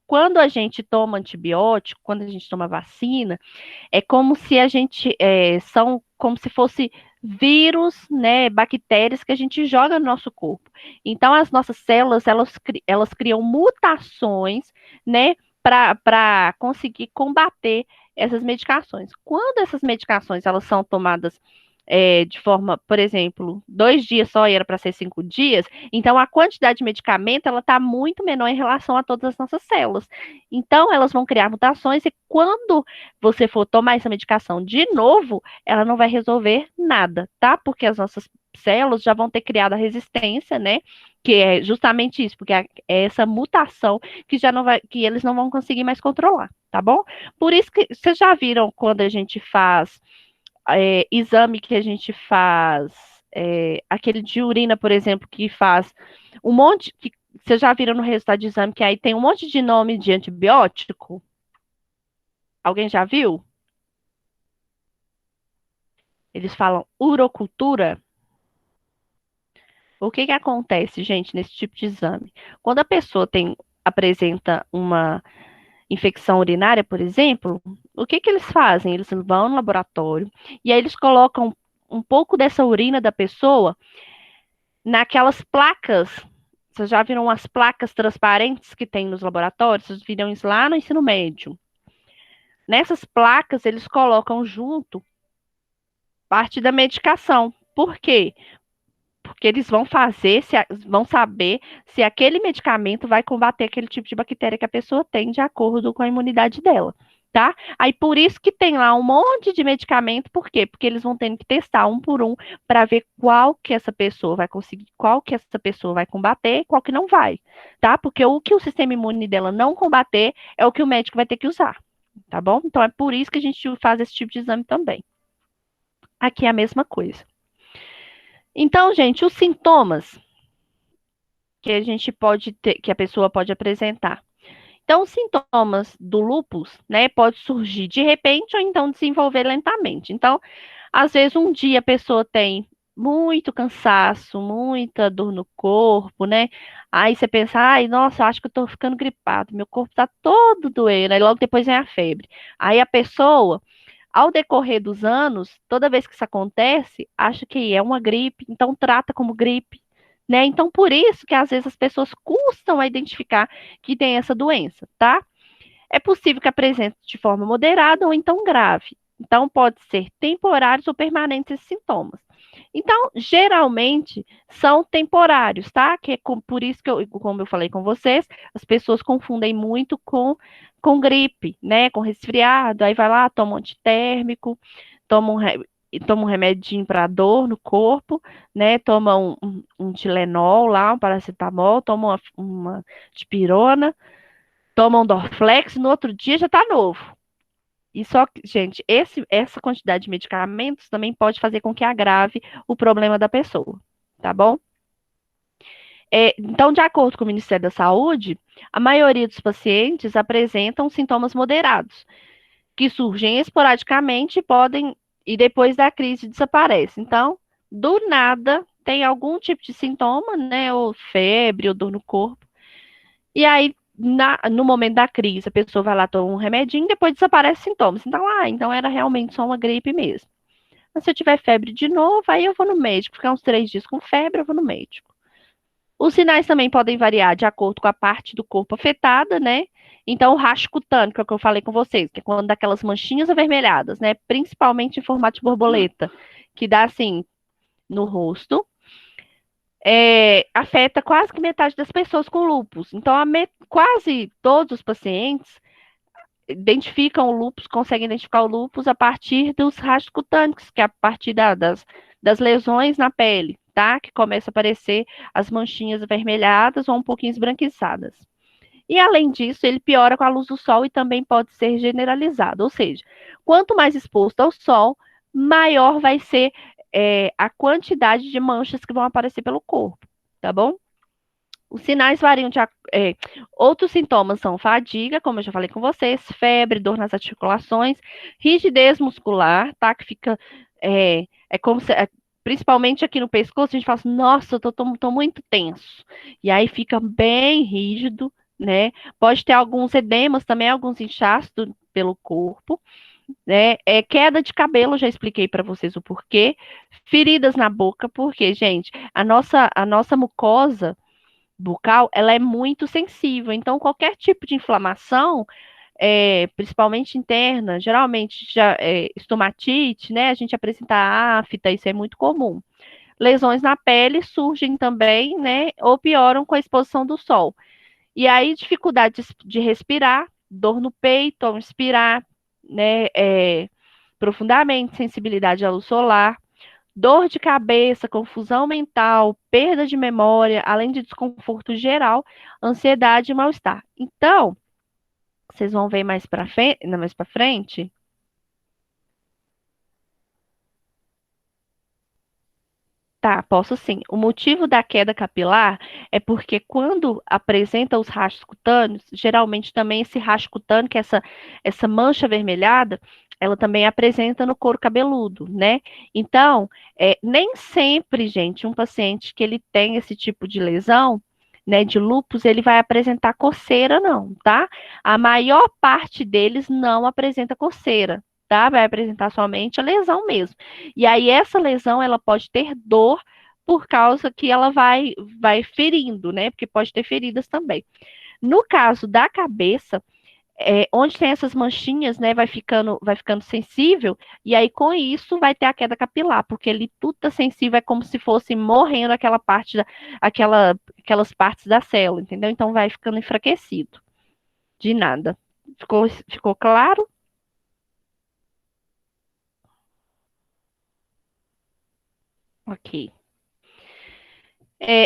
[SPEAKER 1] Quando a gente toma antibiótico, quando a gente toma vacina, é como se a gente são como se fosse vírus, né, bactérias que a gente joga no nosso corpo. Então as nossas células elas criam mutações, né, para conseguir combater essas medicações. Quando essas medicações elas são tomadas de forma, por exemplo, 2 dias só e era para ser 5 dias, então a quantidade de medicamento ela está muito menor em relação a todas as nossas células. Então elas vão criar mutações e quando você for tomar essa medicação de novo, ela não vai resolver nada, tá? Porque as nossas células já vão ter criado a resistência, né? Que é justamente isso, porque é essa mutação que já não vai, que eles não vão conseguir mais controlar, tá bom? Por isso que vocês já viram quando a gente faz exame que a gente faz, aquele de urina, por exemplo, que faz um monte, que vocês já viram no resultado de exame que aí tem um monte de nome de antibiótico? Alguém já viu? Eles falam urocultura. O que que acontece, gente, nesse tipo de exame? Quando a pessoa apresenta uma infecção urinária, por exemplo, o que que eles fazem? Eles vão no laboratório e aí eles colocam um pouco dessa urina da pessoa naquelas placas. Vocês já viram as placas transparentes que tem nos laboratórios? Vocês viram isso lá no ensino médio. Nessas placas, eles colocam junto parte da medicação. Por quê? Porque eles vão vão saber se aquele medicamento vai combater aquele tipo de bactéria que a pessoa tem de acordo com a imunidade dela, tá? Aí por isso que tem lá um monte de medicamento, por quê? Porque eles vão tendo que testar um por um para ver qual que essa pessoa vai conseguir, qual que essa pessoa vai combater e qual que não vai, tá? Porque o que o sistema imune dela não combater é o que o médico vai ter que usar, tá bom? Então é por isso que a gente faz esse tipo de exame também. Aqui é a mesma coisa. Então, gente, os sintomas que a gente pode ter, que a pessoa pode apresentar. Então, os sintomas do lúpus, né, pode surgir de repente ou então desenvolver lentamente. Então, às vezes um dia a pessoa tem muito cansaço, muita dor no corpo, né? Aí você pensa, ai, nossa, acho que eu tô ficando gripado, meu corpo tá todo doendo, aí logo depois vem a febre. Aí a pessoa, ao decorrer dos anos, toda vez que isso acontece, acha que é uma gripe, então trata como gripe, né? Então, por isso que às vezes as pessoas custam a identificar que tem essa doença, tá? É possível que apresente de forma moderada ou então grave. Então, pode ser temporários ou permanentes esses sintomas. Então, geralmente são temporários, tá? Que é por isso que como eu falei com vocês, as pessoas confundem muito com gripe, né? Com resfriado, aí vai lá, toma um antitérmico, toma toma um remedinho para dor no corpo, né? Toma um Tilenol lá, um paracetamol, toma uma dipirona, toma um Dorflex, no outro dia já tá novo. E só que, gente, essa quantidade de medicamentos também pode fazer com que agrave o problema da pessoa, tá bom? Então, de acordo com o Ministério da Saúde, a maioria dos pacientes apresentam sintomas moderados, que surgem esporadicamente e depois da crise desaparecem. Então, do nada, tem algum tipo de sintoma, né? Ou febre, ou dor no corpo. E aí, no momento da crise, a pessoa vai lá, toma um remedinho, depois desaparece os sintomas. Então, então era realmente só uma gripe mesmo. Mas se eu tiver febre de novo, aí eu vou no médico. Ficar uns 3 dias com febre, eu vou no médico. Os sinais também podem variar de acordo com a parte do corpo afetada, né? Então, o rastro cutâneo, que é o que eu falei com vocês, que é quando dá aquelas manchinhas avermelhadas, né? Principalmente em formato de borboleta, que dá assim no rosto, afeta quase que metade das pessoas com lúpus. Então, quase todos os pacientes identificam o lúpus, conseguem identificar o lúpus a partir dos rastros cutâneos, que é a partir das lesões na pele, tá? Que começa a aparecer as manchinhas avermelhadas ou um pouquinho esbranquiçadas. E além disso, ele piora com a luz do sol e também pode ser generalizado. Ou seja, quanto mais exposto ao sol, maior vai ser a quantidade de manchas que vão aparecer pelo corpo, tá bom? Os sinais variam outros sintomas são fadiga, como eu já falei com vocês, febre, dor nas articulações, rigidez muscular, tá? Que fica como se, principalmente aqui no pescoço, a gente fala assim, nossa, eu tô muito tenso. E aí fica bem rígido, né? Pode ter alguns edemas também, alguns inchaços pelo corpo, né? Queda de cabelo, já expliquei para vocês o porquê. Feridas na boca, porque, gente, a nossa mucosa bucal, ela é muito sensível. Então, qualquer tipo de inflamação, principalmente interna, geralmente já estomatite, né? A gente apresenta afta, isso é muito comum. Lesões na pele surgem também, né? Ou pioram com a exposição do sol. E aí, dificuldade de respirar, dor no peito ao inspirar, né? Profundamente, sensibilidade à luz solar, dor de cabeça, confusão mental, perda de memória, além de desconforto geral, ansiedade e mal-estar. Então, vocês vão ver mais para frente. Tá, posso sim. O motivo da queda capilar é porque quando apresenta os rastros cutâneos, geralmente também esse rastro cutâneo, que é essa mancha avermelhada, ela também apresenta no couro cabeludo, né? Então, nem sempre, gente, um paciente que ele tem esse tipo de lesão, né, de lúpus, ele vai apresentar coceira, não, tá? A maior parte deles não apresenta coceira, tá? Vai apresentar somente a lesão mesmo. E aí essa lesão ela pode ter dor por causa que ela vai ferindo, né? Porque pode ter feridas também. No caso da cabeça, onde tem essas manchinhas, né, vai ficando sensível, e aí com isso vai ter a queda capilar, porque ele tudo tá sensível, é como se fosse morrendo aquela parte aquelas partes da célula, entendeu? Então vai ficando enfraquecido. De nada. Ficou claro? Ok.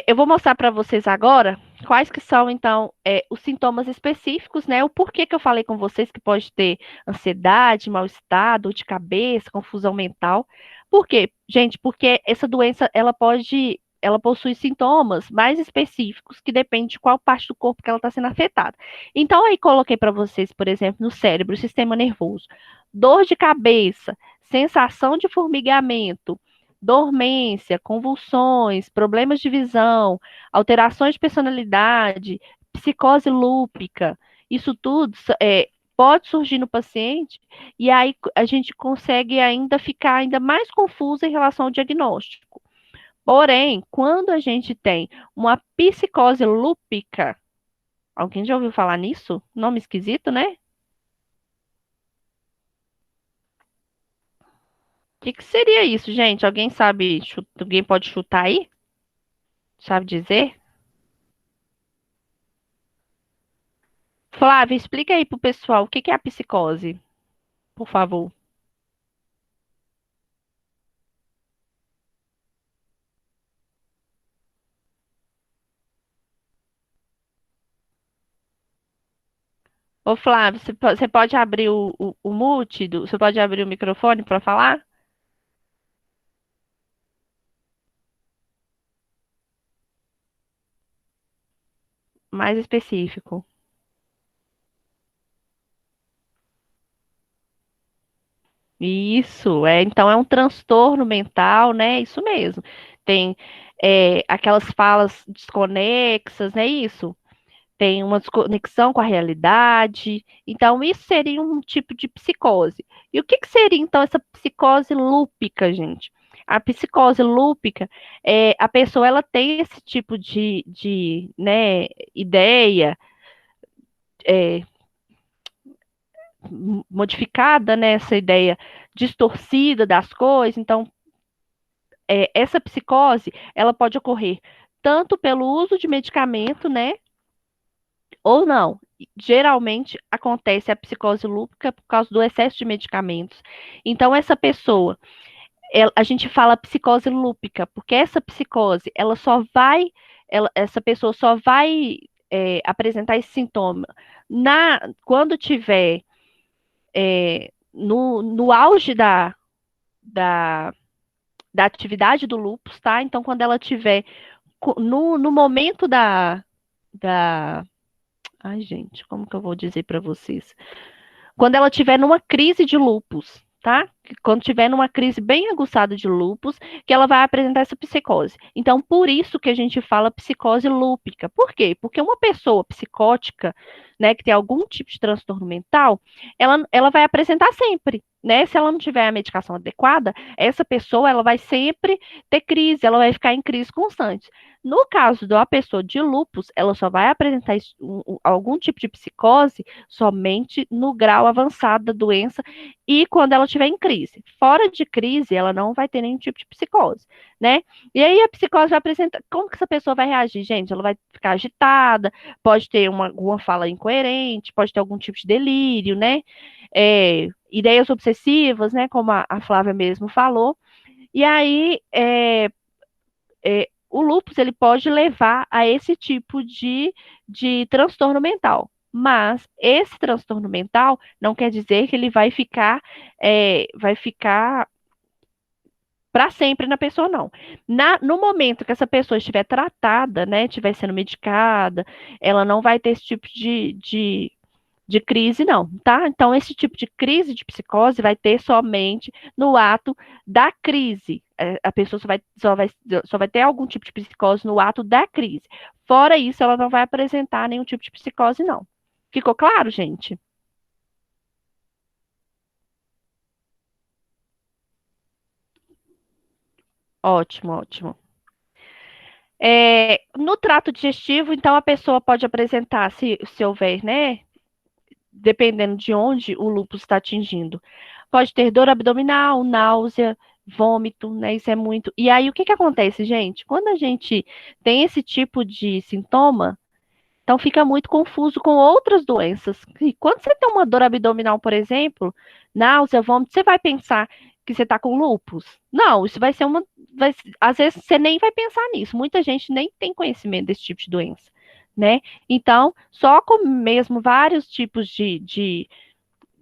[SPEAKER 1] Eu vou mostrar para vocês agora quais que são, então, os sintomas específicos, né? O porquê que eu falei com vocês que pode ter ansiedade, mal-estar, dor de cabeça, confusão mental. Por quê? Gente, porque essa doença, ela possui sintomas mais específicos que depende de qual parte do corpo que ela está sendo afetada. Então, aí coloquei para vocês, por exemplo, no cérebro, sistema nervoso, dor de cabeça, sensação de formigamento, dormência, convulsões, problemas de visão, alterações de personalidade, psicose lúpica, isso tudo pode surgir no paciente e aí a gente consegue ainda ficar ainda mais confuso em relação ao diagnóstico. Porém, quando a gente tem uma psicose lúpica, alguém já ouviu falar nisso? Nome esquisito, né? O que seria isso, gente? Alguém sabe? Alguém pode chutar aí? Sabe dizer? Flávia, explica aí pro pessoal o que é a psicose, por favor. Ô, Flávio, você pode abrir o mute, você pode abrir o microfone para falar? mais específico. Isso, então é um transtorno mental, né? Isso mesmo. Tem aquelas falas desconexas, né? Isso. Tem uma desconexão com a realidade. Então, isso seria um tipo de psicose. E o que que seria, então, essa psicose lúpica, gente? A psicose lúpica, a pessoa ela tem esse tipo de né, ideia é, modificada, né, essa ideia distorcida das coisas. Então, essa psicose, ela pode ocorrer tanto pelo uso de medicamento, né, ou não. Geralmente acontece a psicose lúpica por causa do excesso de medicamentos. Então, essa pessoa, a gente fala psicose lúpica, porque essa psicose, essa pessoa só vai apresentar esse sintoma quando tiver no auge da, da atividade do lúpus, tá? Então, quando ela tiver no momento da. Ai, gente, como que eu vou dizer para vocês? Quando ela tiver numa crise de lúpus, tá? Quando tiver numa crise bem aguçada de lúpus, que ela vai apresentar essa psicose. Então, por isso que a gente fala psicose lúpica. Por quê? Porque uma pessoa psicótica, né, que tem algum tipo de transtorno mental, ela vai apresentar sempre, né? Se ela não tiver a medicação adequada, essa pessoa ela vai sempre ter crise, ela vai ficar em crise constante. No caso da pessoa de lúpus, ela só vai apresentar algum tipo de psicose somente no grau avançado da doença e quando ela estiver em crise. Fora de crise, ela não vai ter nenhum tipo de psicose, né? E aí a psicose vai apresentar. Como que essa pessoa vai reagir, gente? Ela vai ficar agitada, pode ter alguma fala incoerente, pode ter algum tipo de delírio, né? Ideias obsessivas, né? Como a Flávia mesmo falou. E aí, o lúpus ele pode levar a esse tipo de transtorno mental. Mas esse transtorno mental não quer dizer que ele vai ficar para sempre na pessoa, não. No momento que essa pessoa estiver tratada, né, estiver sendo medicada, ela não vai ter esse tipo de crise, não, tá? Então, esse tipo de crise de psicose vai ter somente no ato da crise. A pessoa só vai ter algum tipo de psicose no ato da crise. Fora isso, ela não vai apresentar nenhum tipo de psicose, não. Ficou claro, gente? Ótimo, ótimo. No trato digestivo, então, a pessoa pode apresentar, se houver, né? Dependendo de onde o lúpus está atingindo. Pode ter dor abdominal, náusea, vômito, né? Isso é muito. E aí, o que que acontece, gente? Quando a gente tem esse tipo de sintoma, então fica muito confuso com outras doenças. E quando você tem uma dor abdominal, por exemplo, náusea, vômito, você vai pensar que você está com lúpus? Não, isso vai ser às vezes você nem vai pensar nisso. Muita gente nem tem conhecimento desse tipo de doença, né? Então, só com mesmo vários tipos de,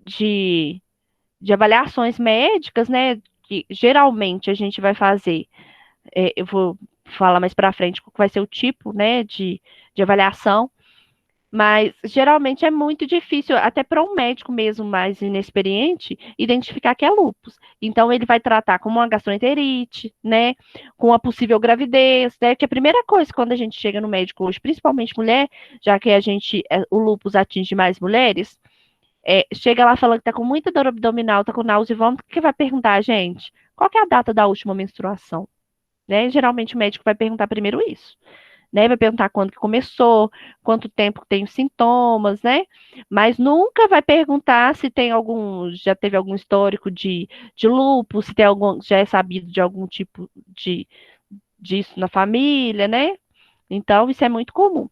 [SPEAKER 1] de avaliações médicas, né? Que geralmente a gente vai fazer, eu vou falar mais para frente qual vai ser o tipo, né, de avaliação, mas geralmente é muito difícil, até para um médico mesmo mais inexperiente, identificar que é lúpus. Então, ele vai tratar como uma gastroenterite, né? Com a possível gravidez, né? Que a primeira coisa quando a gente chega no médico hoje, principalmente mulher, já que o lúpus atinge mais mulheres, chega lá falando que tá com muita dor abdominal, tá com náusea e vômito, o que vai perguntar, gente? Qual que é a data da última menstruação? Né? Geralmente o médico vai perguntar primeiro isso, né? Vai perguntar quando que começou, quanto tempo tem os sintomas, né? Mas nunca vai perguntar se tem já teve algum histórico de lúpus, se tem já é sabido de algum tipo disso na família, né? Então, isso é muito comum.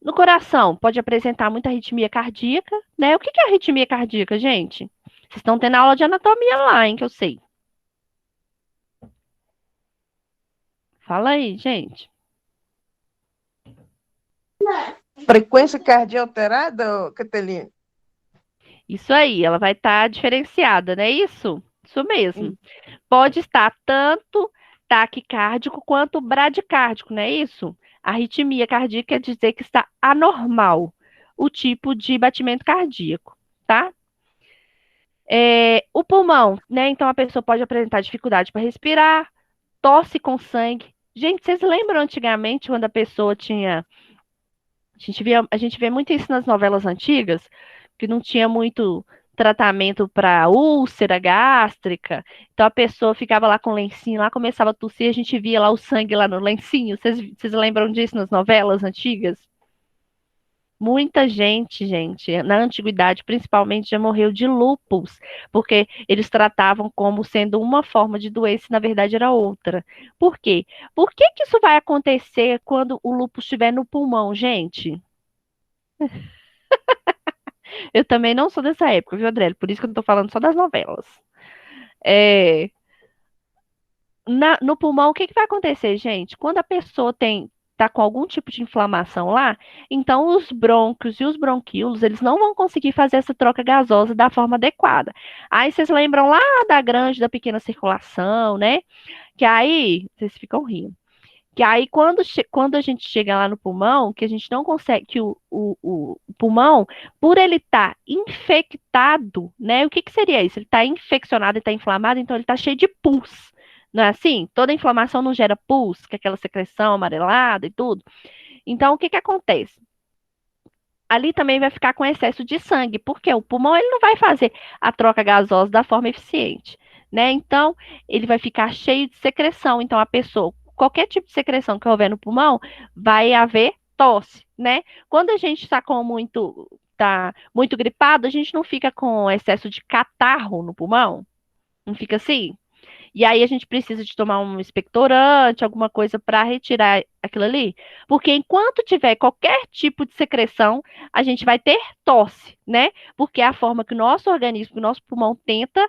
[SPEAKER 1] No coração, pode apresentar muita arritmia cardíaca, né? O que é arritmia cardíaca, gente? Vocês estão tendo aula de anatomia lá, hein, que eu sei. Fala aí, gente.
[SPEAKER 3] Frequência cardíaca alterada, Cateline?
[SPEAKER 1] Isso aí, ela vai estar diferenciada, não é isso? Isso mesmo. Pode estar tanto taquicárdico quanto bradicárdico, não é isso? A arritmia cardíaca quer dizer que está anormal o tipo de batimento cardíaco, tá? O pulmão, né? Então a pessoa pode apresentar dificuldade para respirar, tosse com sangue. Gente, vocês lembram antigamente quando a pessoa tinha. A gente vê muito isso nas novelas antigas, que não tinha muito tratamento para úlcera gástrica. Então a pessoa ficava lá com lencinho, lá começava a tossir, a gente via lá o sangue lá no lencinho. Vocês lembram disso nas novelas antigas? Muita gente, na antiguidade principalmente, já morreu de lúpus, porque eles tratavam como sendo uma forma de doença e na verdade era outra. Por quê? Por que que isso vai acontecer quando o lúpus estiver no pulmão, gente? Eu também não sou dessa época, viu, Adriele? Por isso que eu não tô falando só das novelas. É, no pulmão, o que que vai acontecer, gente? Quando a pessoa tá com algum tipo de inflamação lá, então os brônquios e os bronquíolos, eles não vão conseguir fazer essa troca gasosa da forma adequada. Aí vocês lembram lá da grande, da pequena circulação, né? Que aí, vocês ficam rindo. Que aí, quando a gente chega lá no pulmão, que a gente não consegue, que o pulmão, por ele estar infectado, né? O que que seria isso? Ele está infeccionado, ele está inflamado, então ele está cheio de pus. Não é assim? Toda inflamação não gera pus, que é aquela secreção amarelada e tudo. Então, o que que acontece? Ali também vai ficar com excesso de sangue, porque o pulmão ele não vai fazer a troca gasosa da forma eficiente, né? Então, ele vai ficar cheio de secreção. Então, a pessoa, qualquer tipo de secreção que houver no pulmão, vai haver tosse, né? Quando a gente tá muito gripado, a gente não fica com excesso de catarro no pulmão, não fica assim? E aí a gente precisa de tomar um expectorante, alguma coisa para retirar aquilo ali. Porque enquanto tiver qualquer tipo de secreção, a gente vai ter tosse, né? Porque é a forma que o nosso organismo, o nosso pulmão tenta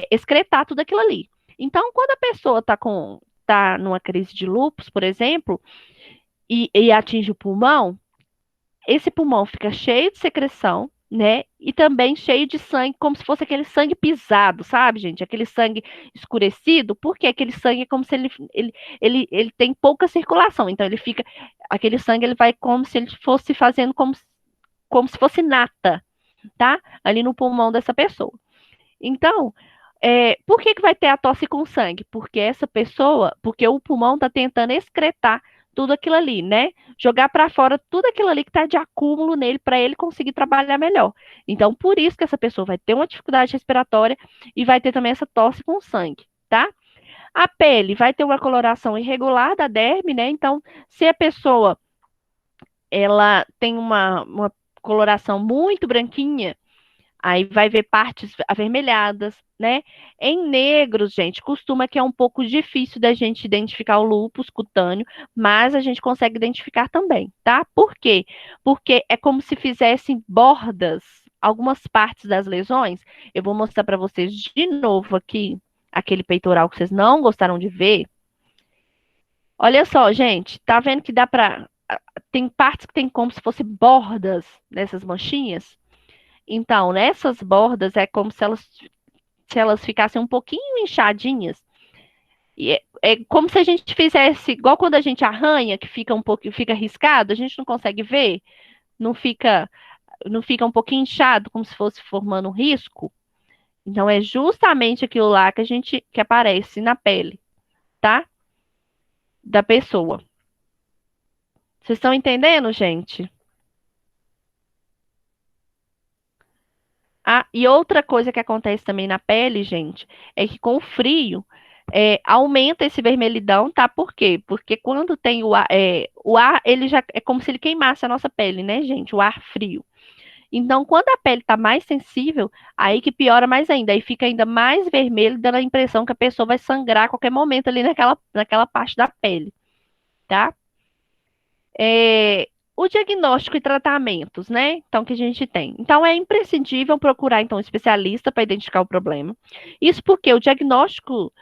[SPEAKER 1] excretar tudo aquilo ali. Então, quando a pessoa tá numa crise de lúpus, por exemplo, e atinge o pulmão, esse pulmão fica cheio de secreção, né? E também cheio de sangue, como se fosse aquele sangue pisado, sabe, gente? Aquele sangue escurecido, porque aquele sangue é como se ele tem pouca circulação. Então ele fica, aquele sangue ele vai como se ele fosse fazendo como se fosse nata, tá? Ali no pulmão dessa pessoa. Então, por que que vai ter a tosse com sangue? Porque o pulmão está tentando excretar tudo aquilo ali, né? Jogar para fora tudo aquilo ali que está de acúmulo nele para ele conseguir trabalhar melhor. Então, por isso que essa pessoa vai ter uma dificuldade respiratória e vai ter também essa tosse com sangue, tá? A pele vai ter uma coloração irregular da derme, né? Então, se a pessoa ela tem uma coloração muito branquinha, aí vai ver partes avermelhadas, né? Em negros, gente, costuma que é um pouco difícil da gente identificar o lúpus cutâneo, mas a gente consegue identificar também, tá? Por quê? Porque é como se fizessem bordas, algumas partes das lesões. Eu vou mostrar para vocês de novo aqui, aquele peitoral que vocês não gostaram de ver. Olha só, gente, tá vendo que dá para tem partes que tem como se fosse bordas nessas manchinhas? Então, nessas bordas é como se elas ficassem um pouquinho inchadinhas. E é como se a gente fizesse, igual quando a gente arranha, que fica um pouco, fica riscado, a gente não consegue ver, não fica, não fica um pouquinho inchado, como se fosse formando um risco. Então, é justamente aquilo lá que aparece na pele, tá? Da pessoa. Vocês estão entendendo, gente? Ah, e outra coisa que acontece também na pele, gente, é que com o frio aumenta esse vermelhidão, tá? Por quê? Porque quando tem o ar, ele já é como se ele queimasse a nossa pele, né, gente? O ar frio. Então, quando a pele tá mais sensível, aí que piora mais ainda, aí fica ainda mais vermelho, dando a impressão que a pessoa vai sangrar a qualquer momento ali naquela parte da pele, tá? O diagnóstico e tratamentos, né? Então, que a gente tem. Então, é imprescindível procurar, então, um especialista para identificar o problema. Isso porque o diagnóstico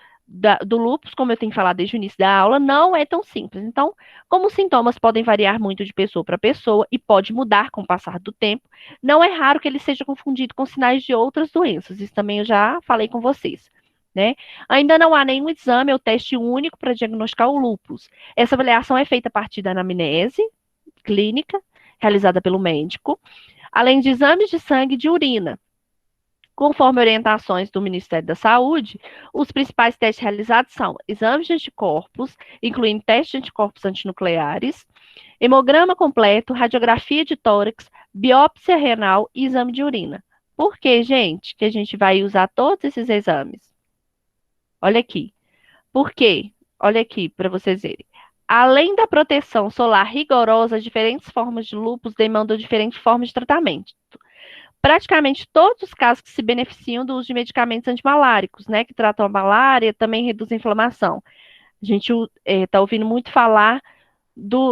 [SPEAKER 1] do lúpus, como eu tenho falado desde o início da aula, não é tão simples. Então, como os sintomas podem variar muito de pessoa para pessoa e pode mudar com o passar do tempo, não é raro que ele seja confundido com sinais de outras doenças. Isso também eu já falei com vocês, né? Ainda não há nenhum exame ou teste único para diagnosticar o lúpus. Essa avaliação é feita a partir da anamnese clínica, realizada pelo médico, além de exames de sangue e de urina. Conforme orientações do Ministério da Saúde, os principais testes realizados são exames de anticorpos, incluindo testes de anticorpos antinucleares, hemograma completo, radiografia de tórax, biópsia renal e exame de urina. Por que, gente, que a gente vai usar todos esses exames? Olha aqui. Por quê? Olha aqui para vocês verem. Além da proteção solar rigorosa, diferentes formas de lúpus demandam diferentes formas de tratamento. Praticamente todos os casos que se beneficiam do uso de medicamentos antimaláricos, né, que tratam a malária, também reduzem a inflamação. A gente está ouvindo muito falar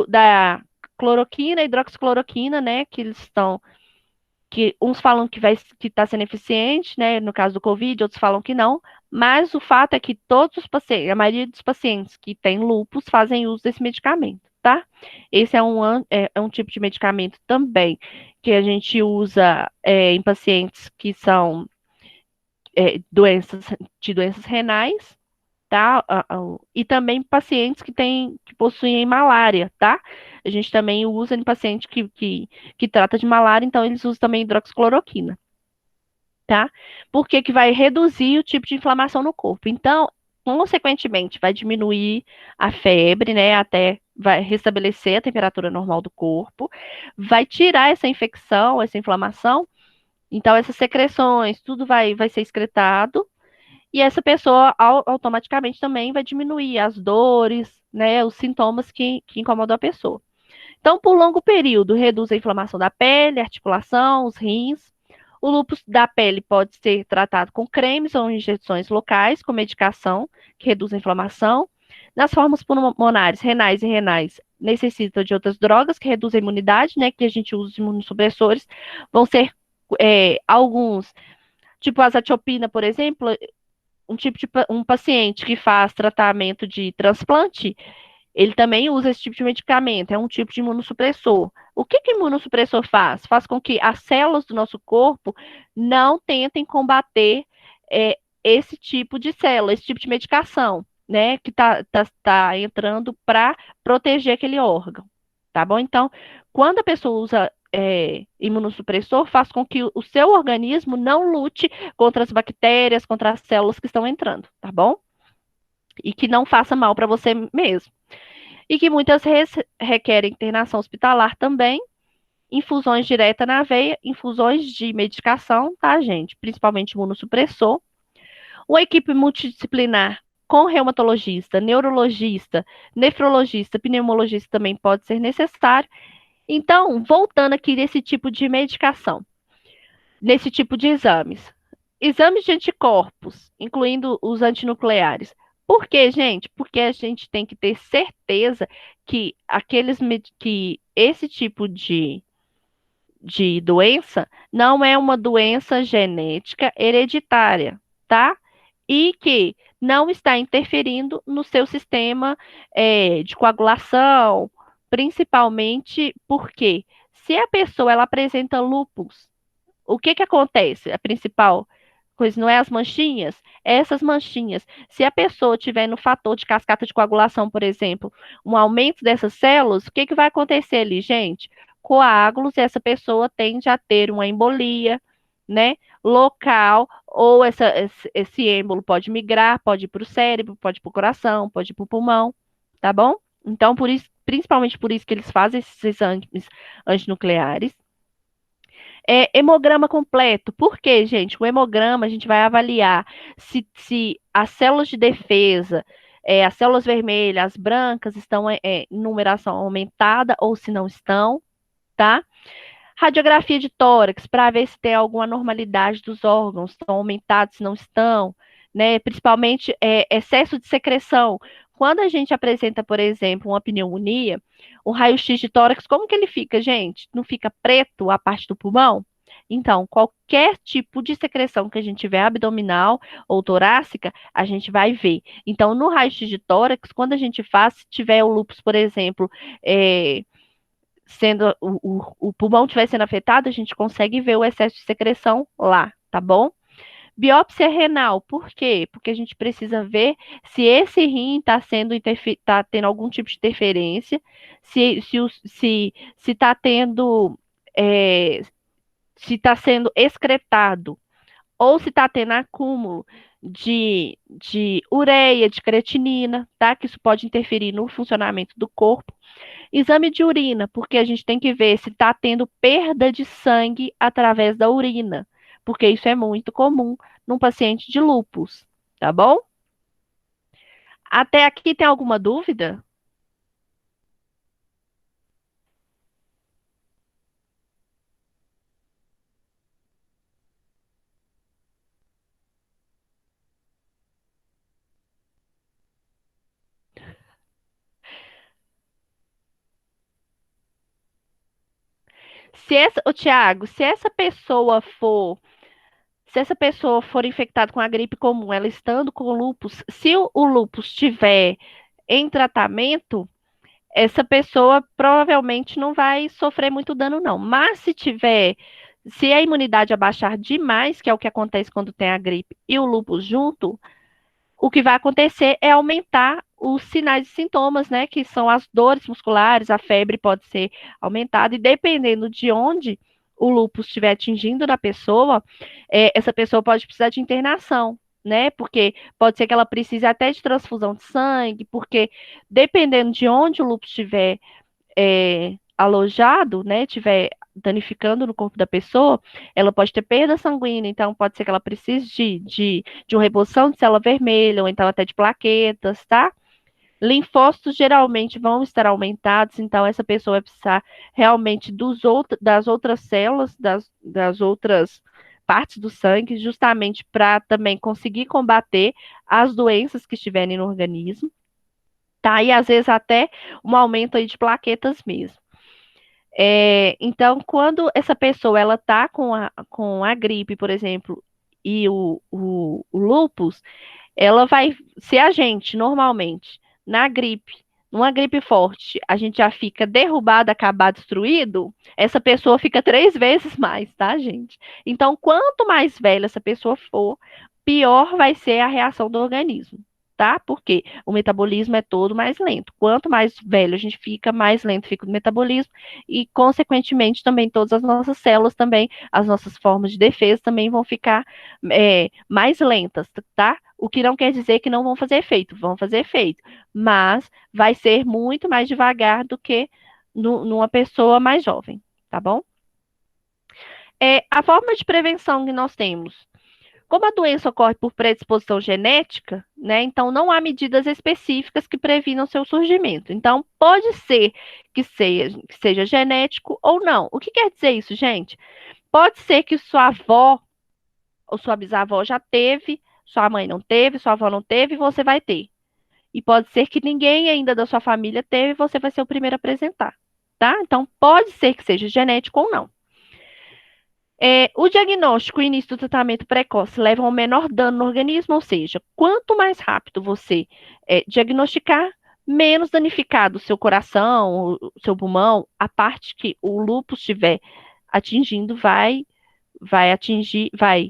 [SPEAKER 1] da cloroquina, hidroxicloroquina, né, que uns falam que está sendo eficiente, né, no caso do Covid, outros falam que não, mas o fato é que todos os pacientes, a maioria dos pacientes que têm lúpus fazem uso desse medicamento, tá? Esse é um tipo de medicamento também que a gente usa em pacientes que são doenças renais, tá? E também pacientes que possuem malária, tá? A gente também usa em paciente que trata de malária, então eles usam também hidroxicloroquina, tá? Porque que vai reduzir o tipo de inflamação no corpo. Então, consequentemente, vai diminuir a febre, né? Até vai restabelecer a temperatura normal do corpo, vai tirar essa infecção, essa inflamação. Então, essas secreções, tudo vai ser excretado, e essa pessoa automaticamente também vai diminuir as dores, né, os sintomas que incomodam a pessoa. Então, por longo período, reduz a inflamação da pele, articulação, os rins. O lúpus da pele pode ser tratado com cremes ou injeções locais, com medicação, que reduz a inflamação. Nas formas pulmonares, renais e renais, necessita de outras drogas que reduzem a imunidade, né, que a gente usa os imunossupressores. Vão ser alguns, tipo a azathiopina, por exemplo, um paciente que faz tratamento de transplante, ele também usa esse tipo de medicamento, é um tipo de imunossupressor. O que o imunossupressor faz? Faz com que as células do nosso corpo não tentem combater esse tipo de célula, esse tipo de medicação, né, que tá entrando para proteger aquele órgão, tá bom? Então, quando a pessoa usa imunossupressor, faz com que o seu organismo não lute contra as bactérias, contra as células que estão entrando, tá bom? E que não faça mal para você mesmo. E que muitas vezes requerem internação hospitalar também, infusões diretas na veia, infusões de medicação, tá, gente? Principalmente imunossupressor. Uma equipe multidisciplinar com reumatologista, neurologista, nefrologista, pneumologista também pode ser necessário. Então, voltando aqui nesse tipo de medicação, nesse tipo de exames. Exames de anticorpos, incluindo os antinucleares. Por quê, gente? Porque a gente tem que ter certeza que que esse tipo de doença não é uma doença genética hereditária, tá? E que não está interferindo no seu sistema de coagulação, principalmente porque se a pessoa ela apresenta lúpus, o que acontece? A principal coisa não é as manchinhas, é essas manchinhas. Se a pessoa tiver no fator de cascata de coagulação, por exemplo, um aumento dessas células, o que vai acontecer ali, gente? Coágulos, e essa pessoa tende a ter uma embolia, né, local, ou esse êmbolo pode migrar, pode ir para o cérebro, pode ir para o coração, pode ir para o pulmão, tá bom? Então, por isso, principalmente por isso que eles fazem esses exames antinucleares. Hemograma completo. Por quê, gente? O hemograma a gente vai avaliar se as células de defesa, as células vermelhas, as brancas, estão em numeração aumentada ou se não estão, tá? Radiografia de tórax, para ver se tem alguma anormalidade dos órgãos, estão aumentados, se não estão, né? Principalmente excesso de secreção. Quando a gente apresenta, por exemplo, uma pneumonia, o raio-x de tórax, como que ele fica, gente? Não fica preto a parte do pulmão? Então, qualquer tipo de secreção que a gente tiver abdominal ou torácica, a gente vai ver. Então, no raio-x de tórax, quando a gente faz, se tiver o lúpus, por exemplo, sendo o pulmão estiver sendo afetado, a gente consegue ver o excesso de secreção lá, tá bom? Biópsia renal, por quê? Porque a gente precisa ver se esse rim está tá tendo algum tipo de interferência, se está tendo, é, se está sendo excretado, ou se está tendo acúmulo de ureia, de creatinina, tá? Que isso pode interferir no funcionamento do corpo. Exame de urina, porque a gente tem que ver se está tendo perda de sangue através da urina, porque isso é muito comum num paciente de lúpus, tá bom? Até aqui tem alguma dúvida? Ô, Tiago, se essa pessoa for infectada com a gripe comum, ela estando com lúpus, se o lúpus estiver em tratamento, essa pessoa provavelmente não vai sofrer muito dano, não. Mas se a imunidade abaixar demais, que é o que acontece quando tem a gripe e o lúpus junto, o que vai acontecer é aumentar os sinais e sintomas, né? Que são as dores musculares, a febre pode ser aumentada, e dependendo de onde o lúpus estiver atingindo na pessoa, essa pessoa pode precisar de internação, né? Porque pode ser que ela precise até de transfusão de sangue, porque dependendo de onde o lúpus estiver alojado, né, tiver danificando no corpo da pessoa, ela pode ter perda sanguínea, então pode ser que ela precise de uma reposição de célula vermelha, ou então até de plaquetas, tá? Linfócitos geralmente vão estar aumentados, então essa pessoa vai precisar realmente das outras células, das outras partes do sangue, justamente para também conseguir combater as doenças que estiverem no organismo, tá? E às vezes até um aumento aí de plaquetas mesmo. Então, quando essa pessoa ela tá com a gripe, por exemplo, e o lúpus, ela vai, se a gente normalmente na gripe, numa gripe forte, a gente já fica derrubado, acabado, destruído, essa pessoa fica 3 vezes mais, tá, gente? Então, quanto mais velha essa pessoa for, pior vai ser a reação do organismo. Tá? Porque o metabolismo é todo mais lento. Quanto mais velho a gente fica, mais lento fica o metabolismo e, consequentemente, também todas as nossas células também, as nossas formas de defesa também vão ficar mais lentas, tá? O que não quer dizer que não vão fazer efeito, vão fazer efeito, mas vai ser muito mais devagar do que numa pessoa mais jovem, tá bom? A forma de prevenção que nós temos. Como a doença ocorre por predisposição genética, né? Então não há medidas específicas que previnam seu surgimento. Então pode ser que seja genético ou não. O que quer dizer isso, gente? Pode ser que sua avó ou sua bisavó já teve, sua mãe não teve, sua avó não teve, e você vai ter. E pode ser que ninguém ainda da sua família teve, e você vai ser o primeiro a apresentar, tá? Então pode ser que seja genético ou não. O diagnóstico e início do tratamento precoce levam ao menor dano no organismo, ou seja, quanto mais rápido você diagnosticar, menos danificado o seu coração, o seu pulmão, a parte que o lúpus estiver atingindo vai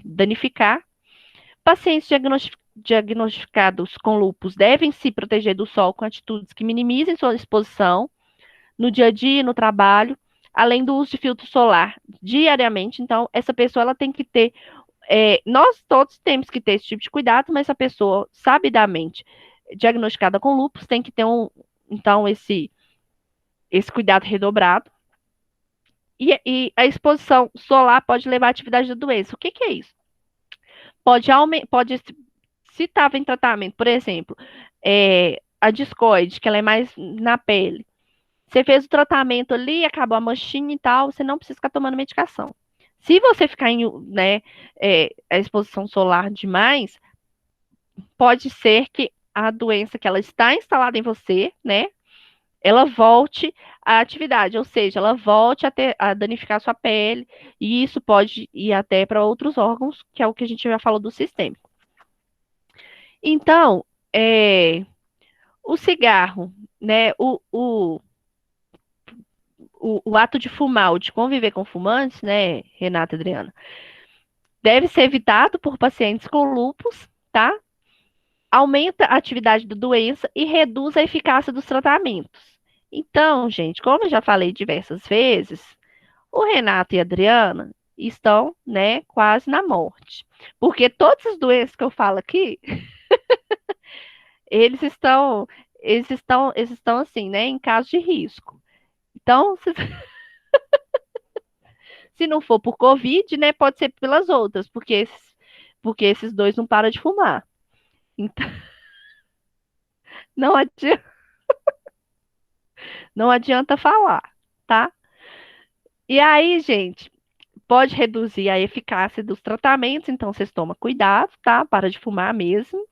[SPEAKER 1] danificar. Pacientes diagnosticados com lúpus devem se proteger do sol com atitudes que minimizem sua exposição no dia a dia, no trabalho, além do uso de filtro solar diariamente. Então, essa pessoa ela tem que ter. Nós todos temos que ter esse tipo de cuidado, mas essa pessoa sabidamente diagnosticada com lúpus tem que ter então esse cuidado redobrado. E a exposição solar pode levar à atividade da doença. O que é isso? Se estava em tratamento, por exemplo, a discoide, que ela é mais na pele, você fez o tratamento ali, acabou a manchinha e tal, você não precisa ficar tomando medicação. Se você ficar em, né, a exposição solar demais, pode ser que a doença que ela está instalada em você, né, ela volte à atividade, ou seja, ela volte a danificar a sua pele, e isso pode ir até para outros órgãos, que é o que a gente já falou do sistêmico. Então, o cigarro, né, o ato de fumar, ou de conviver com fumantes, né, Renata, Adriana, deve ser evitado por pacientes com lúpus, tá? Aumenta a atividade da doença e reduz a eficácia dos tratamentos. Então, gente, como eu já falei diversas vezes, o Renato e a Adriana estão, né, quase na morte. Porque todas as doenças que eu falo aqui, eles estão, eles estão assim, né, em caso de risco. Então, se não for por Covid, né, pode ser pelas outras, porque esses dois não param de fumar. Então, não adianta, não adianta falar, tá? E aí, gente, pode reduzir a eficácia dos tratamentos, então vocês tomam cuidado, tá? Para de fumar mesmo.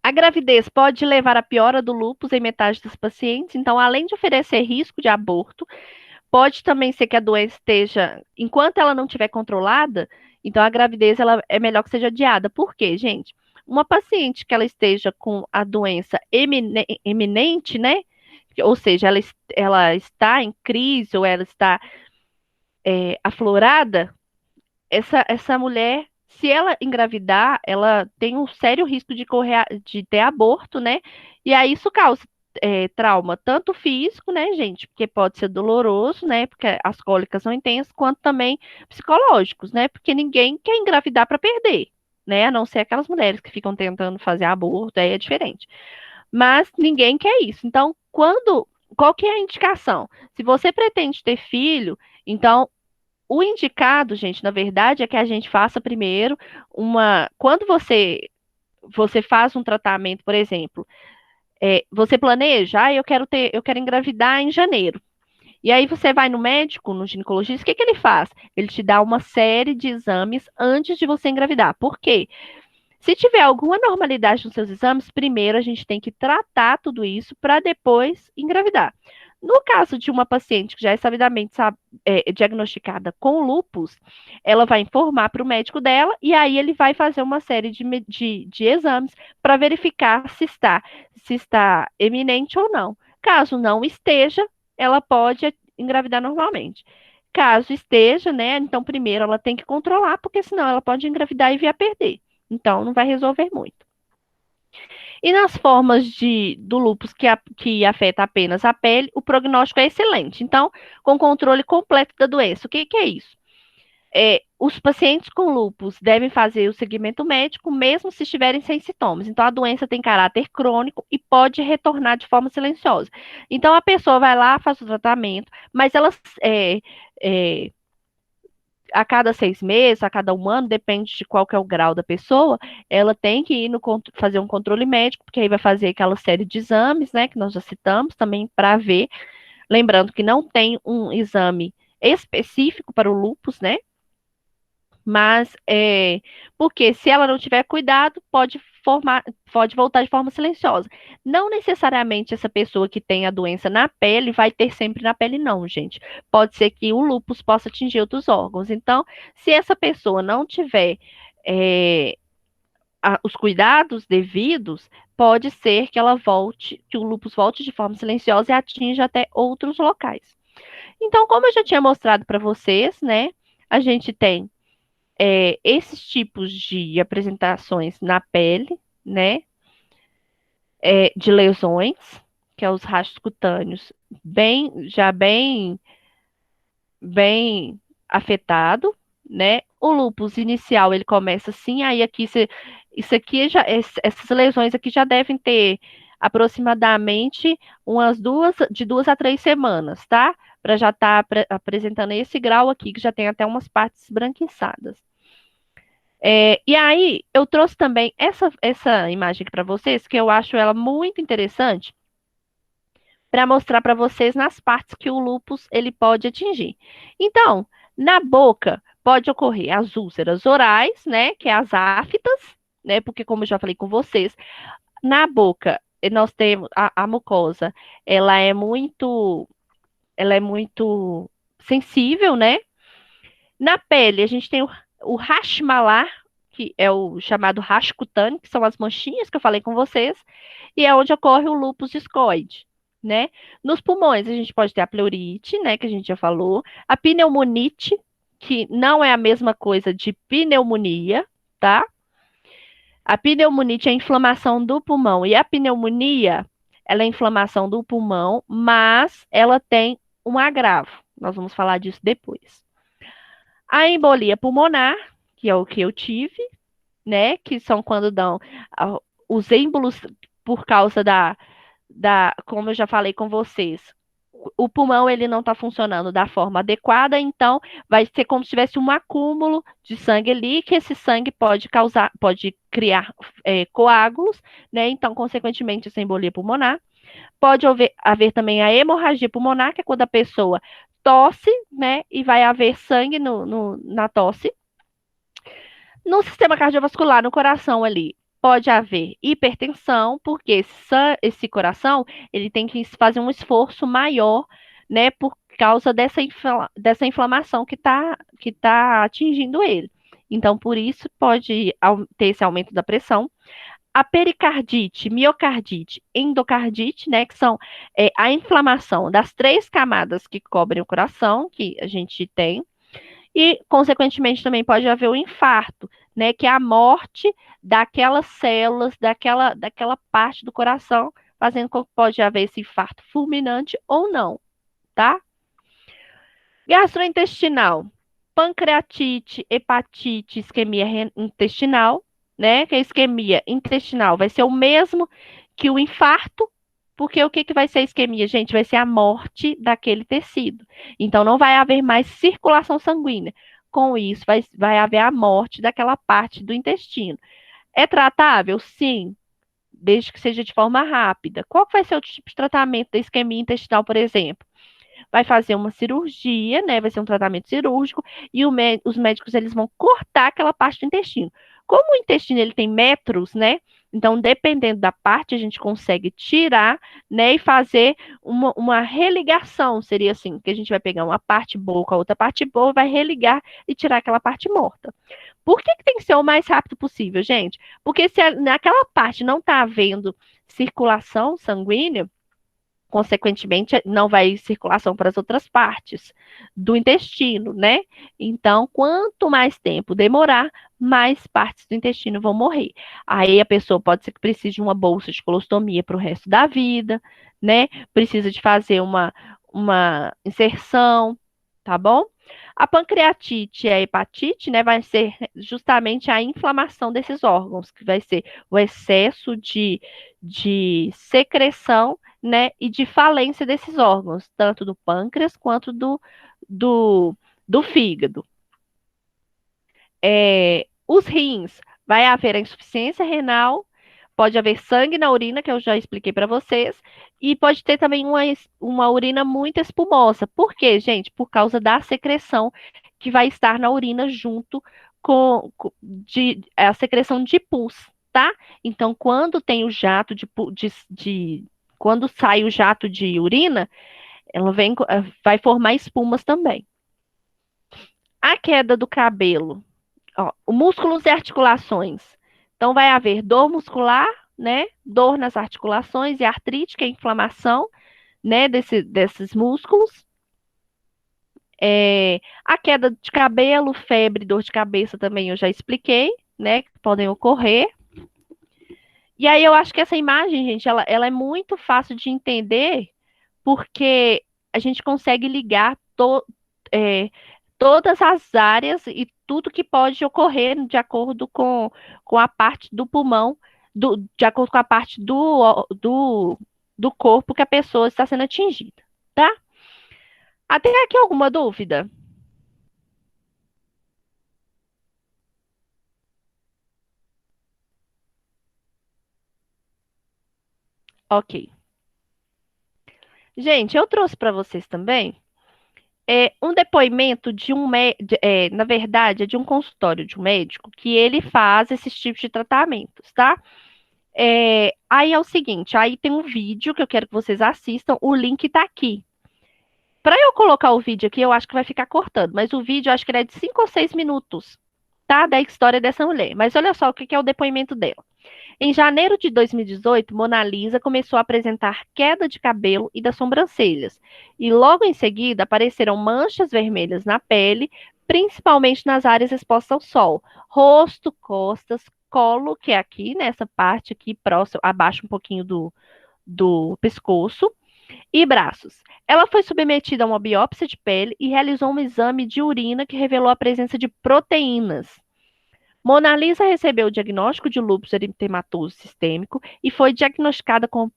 [SPEAKER 1] A gravidez pode levar à piora do lúpus em metade dos pacientes, então, além de oferecer risco de aborto, pode também ser que a doença esteja, enquanto ela não estiver controlada, então a gravidez ela é melhor que seja adiada. Por quê, gente? Uma paciente que ela esteja com a doença eminente, né? Ou seja, ela está em crise ou ela está aflorada, essa mulher, se ela engravidar, ela tem um sério risco de ter aborto, né? E aí isso causa trauma, tanto físico, né, gente? Porque pode ser doloroso, né? Porque as cólicas são intensas, quanto também psicológicos, né? Porque ninguém quer engravidar para perder, né? A não ser aquelas mulheres que ficam tentando fazer aborto, aí é diferente. Mas ninguém quer isso. Então, qual que é a indicação? Se você pretende ter filho, então o indicado, gente, na verdade, é que a gente faça primeiro quando você faz um tratamento, por exemplo, você planeja, eu quero engravidar em janeiro. E aí você vai no médico, no ginecologista, o que que ele faz? Ele te dá uma série de exames antes de você engravidar. Por quê? Se tiver alguma anormalidade nos seus exames, primeiro a gente tem que tratar tudo isso para depois engravidar. No caso de uma paciente que já é sabidamente diagnosticada com lúpus, ela vai informar para o médico dela e aí ele vai fazer uma série de exames para verificar se está eminente ou não. Caso não esteja, ela pode engravidar normalmente. Caso esteja, né? Então, primeiro ela tem que controlar, porque senão ela pode engravidar e vir a perder. Então, não vai resolver muito. E nas formas do lúpus que afeta apenas a pele, o prognóstico é excelente. Então, com controle completo da doença. O que é isso? Os pacientes com lúpus devem fazer o segmento médico, mesmo se estiverem sem sintomas. Então, a doença tem caráter crônico e pode retornar de forma silenciosa. Então, a pessoa vai lá, faz o tratamento, mas ela a cada 6 meses, a cada um ano, depende de qual que é o grau da pessoa, ela tem que ir fazer um controle médico, porque aí vai fazer aquela série de exames, né, que nós já citamos também para ver. Lembrando que não tem um exame específico para o lúpus, né? Mas porque se ela não tiver cuidado, pode voltar de forma silenciosa. Não necessariamente essa pessoa que tem a doença na pele vai ter sempre na pele, não, gente. Pode ser que o lúpus possa atingir outros órgãos. Então, se essa pessoa não tiver os cuidados devidos, pode ser que que o lúpus volte de forma silenciosa e atinja até outros locais. Então, como eu já tinha mostrado para vocês, né? A gente tem esses tipos de apresentações na pele, né, de lesões, que é os rastros cutâneos, já bem afetado, né? O lúpus inicial ele começa assim, aí aqui isso aqui essas lesões aqui já devem ter aproximadamente de 2 a 3 semanas, tá? Para já estar apresentando esse grau aqui, que já tem até umas partes esbranquiçadas. E aí, eu trouxe também essa imagem aqui para vocês, que eu acho ela muito interessante, para mostrar para vocês nas partes que o lúpus ele pode atingir. Então, na boca pode ocorrer as úlceras orais, né, que é as aftas, né, porque como eu já falei com vocês, na boca nós temos a mucosa, ela é muito sensível, né? Na pele, a gente tem o rash malar, que é o chamado rash cutâneo, que são as manchinhas que eu falei com vocês, e é onde ocorre o lúpus discoide, né? Nos pulmões, a gente pode ter a pleurite, né, que a gente já falou, a pneumonite, que não é a mesma coisa de pneumonia, tá? A pneumonite é a inflamação do pulmão e a pneumonia, ela é a inflamação do pulmão, mas ela tem um agravo. Nós vamos falar disso depois. A embolia pulmonar, que é o que eu tive, né? Que são quando dão os êmbolos por causa como eu já falei com vocês, o pulmão ele não está funcionando da forma adequada, então vai ser como se tivesse um acúmulo de sangue ali, que esse sangue pode criar coágulos, né? Então, consequentemente, essa embolia pulmonar. Pode haver também a hemorragia pulmonar, que é quando a pessoa tosse, né? E vai haver sangue na tosse. No sistema cardiovascular, no coração ali, pode haver hipertensão, porque esse coração ele tem que fazer um esforço maior, né, por causa dessa inflamação que tá atingindo ele. Então, por isso, pode ter esse aumento da pressão. A pericardite, miocardite, endocardite, né, que são a inflamação das 3 camadas que cobrem o coração, que a gente tem. E, consequentemente, também pode haver o infarto, né? Que é a morte daquelas células, daquela parte do coração, fazendo com que pode haver esse infarto fulminante ou não, tá? Gastrointestinal, pancreatite, hepatite, isquemia intestinal, né? Que a isquemia intestinal vai ser o mesmo que o infarto, porque o que vai ser a isquemia, gente? Vai ser a morte daquele tecido. Então, não vai haver mais circulação sanguínea. Com isso, vai haver a morte daquela parte do intestino. É tratável? Sim, desde que seja de forma rápida. Qual vai ser o tipo de tratamento da isquemia intestinal, por exemplo? Vai fazer uma cirurgia, né? Vai ser um tratamento cirúrgico e os médicos eles vão cortar aquela parte do intestino. Como o intestino ele tem metros, né? Então, dependendo da parte, a gente consegue tirar, né? E fazer uma religação, seria assim, que a gente vai pegar uma parte boa com a outra parte boa, vai religar e tirar aquela parte morta. Por que tem que ser o mais rápido possível, gente? Porque se naquela parte não está havendo circulação sanguínea, consequentemente, não vai circulação para as outras partes do intestino, né? Então, quanto mais tempo demorar, mais partes do intestino vão morrer. Aí a pessoa pode ser que precise de uma bolsa de colostomia para o resto da vida, né? Precisa de fazer uma inserção, tá bom? A pancreatite e a hepatite, né, vai ser justamente a inflamação desses órgãos, que vai ser o excesso de secreção, né, e de falência desses órgãos, tanto do pâncreas quanto do fígado. Os rins, vai haver a insuficiência renal, pode haver sangue na urina, que eu já expliquei para vocês, e pode ter também uma urina muito espumosa. Por quê, gente? Por causa da secreção que vai estar na urina junto com a secreção de pus, tá? Então, quando tem o jato quando sai o jato de urina, ela vai formar espumas também. A queda do cabelo, ó, músculos e articulações. Então, vai haver dor muscular, né? Dor nas articulações e artrite, que é inflamação, né? Desses músculos. A queda de cabelo, febre, dor de cabeça também eu já expliquei, né? Que podem ocorrer. E aí eu acho que essa imagem, gente, ela é muito fácil de entender, porque a gente consegue ligar todas as áreas e tudo que pode ocorrer de acordo com a parte do pulmão, de acordo com a parte do corpo que a pessoa está sendo atingida, tá? Até aqui alguma dúvida? Ok. Gente, eu trouxe para vocês também um depoimento de na verdade, é de um consultório de um médico que ele faz esses tipos de tratamentos, tá? Aí é o seguinte, aí tem um vídeo que eu quero que vocês assistam, o link tá aqui. Para eu colocar o vídeo aqui, eu acho que vai ficar cortando, mas o vídeo eu acho que ele é de 5 ou 6 minutos, tá? Da história dessa mulher. Mas olha só o que é o depoimento dela. Em janeiro de 2018, Mona Lisa começou a apresentar queda de cabelo e das sobrancelhas. E logo em seguida apareceram manchas vermelhas na pele, principalmente nas áreas expostas ao sol. Rosto, costas, colo, que é aqui, nessa parte aqui próximo, abaixo um pouquinho do pescoço, e braços. Ela foi submetida a uma biópsia de pele e realizou um exame de urina que revelou a presença de proteínas. Mona Lisa recebeu o diagnóstico de lúpus eritematoso sistêmico e foi diagnosticada com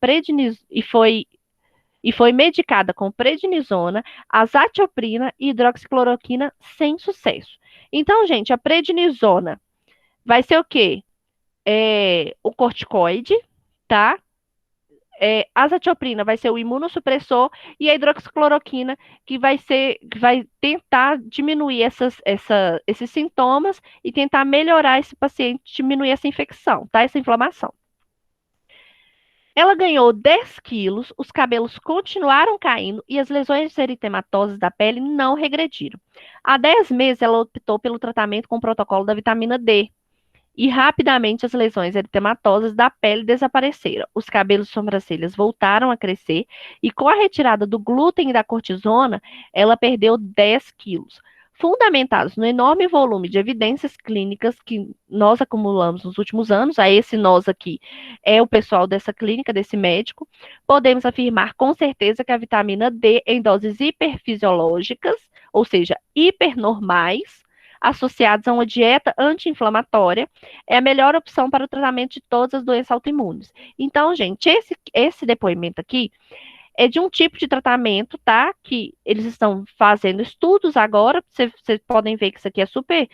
[SPEAKER 1] e foi medicada com prednisona, azatioprina e hidroxicloroquina sem sucesso. Então, gente, a prednisona vai ser o quê? O corticoide, tá? Azatioprina vai ser o imunossupressor e a hidroxicloroquina que vai tentar diminuir esses sintomas e tentar melhorar esse paciente, diminuir essa infecção, tá? Essa inflamação. Ela ganhou 10 quilos, os cabelos continuaram caindo e as lesões eritematosas da pele não regrediram. Há 10 meses, ela optou pelo tratamento com o protocolo da vitamina D. E rapidamente as lesões eritematosas da pele desapareceram. Os cabelos e sobrancelhas voltaram a crescer e com a retirada do glúten e da cortisona, ela perdeu 10 quilos. Fundamentados no enorme volume de evidências clínicas que nós acumulamos nos últimos anos, a esse nós aqui é o pessoal dessa clínica, desse médico, podemos afirmar com certeza que a vitamina D em doses hiperfisiológicas, ou seja, hipernormais, associados a uma dieta anti-inflamatória, é a melhor opção para o tratamento de todas as doenças autoimunes. Então, gente, esse depoimento aqui é de um tipo de tratamento, tá? Que eles estão fazendo estudos agora, vocês podem ver que isso aqui é super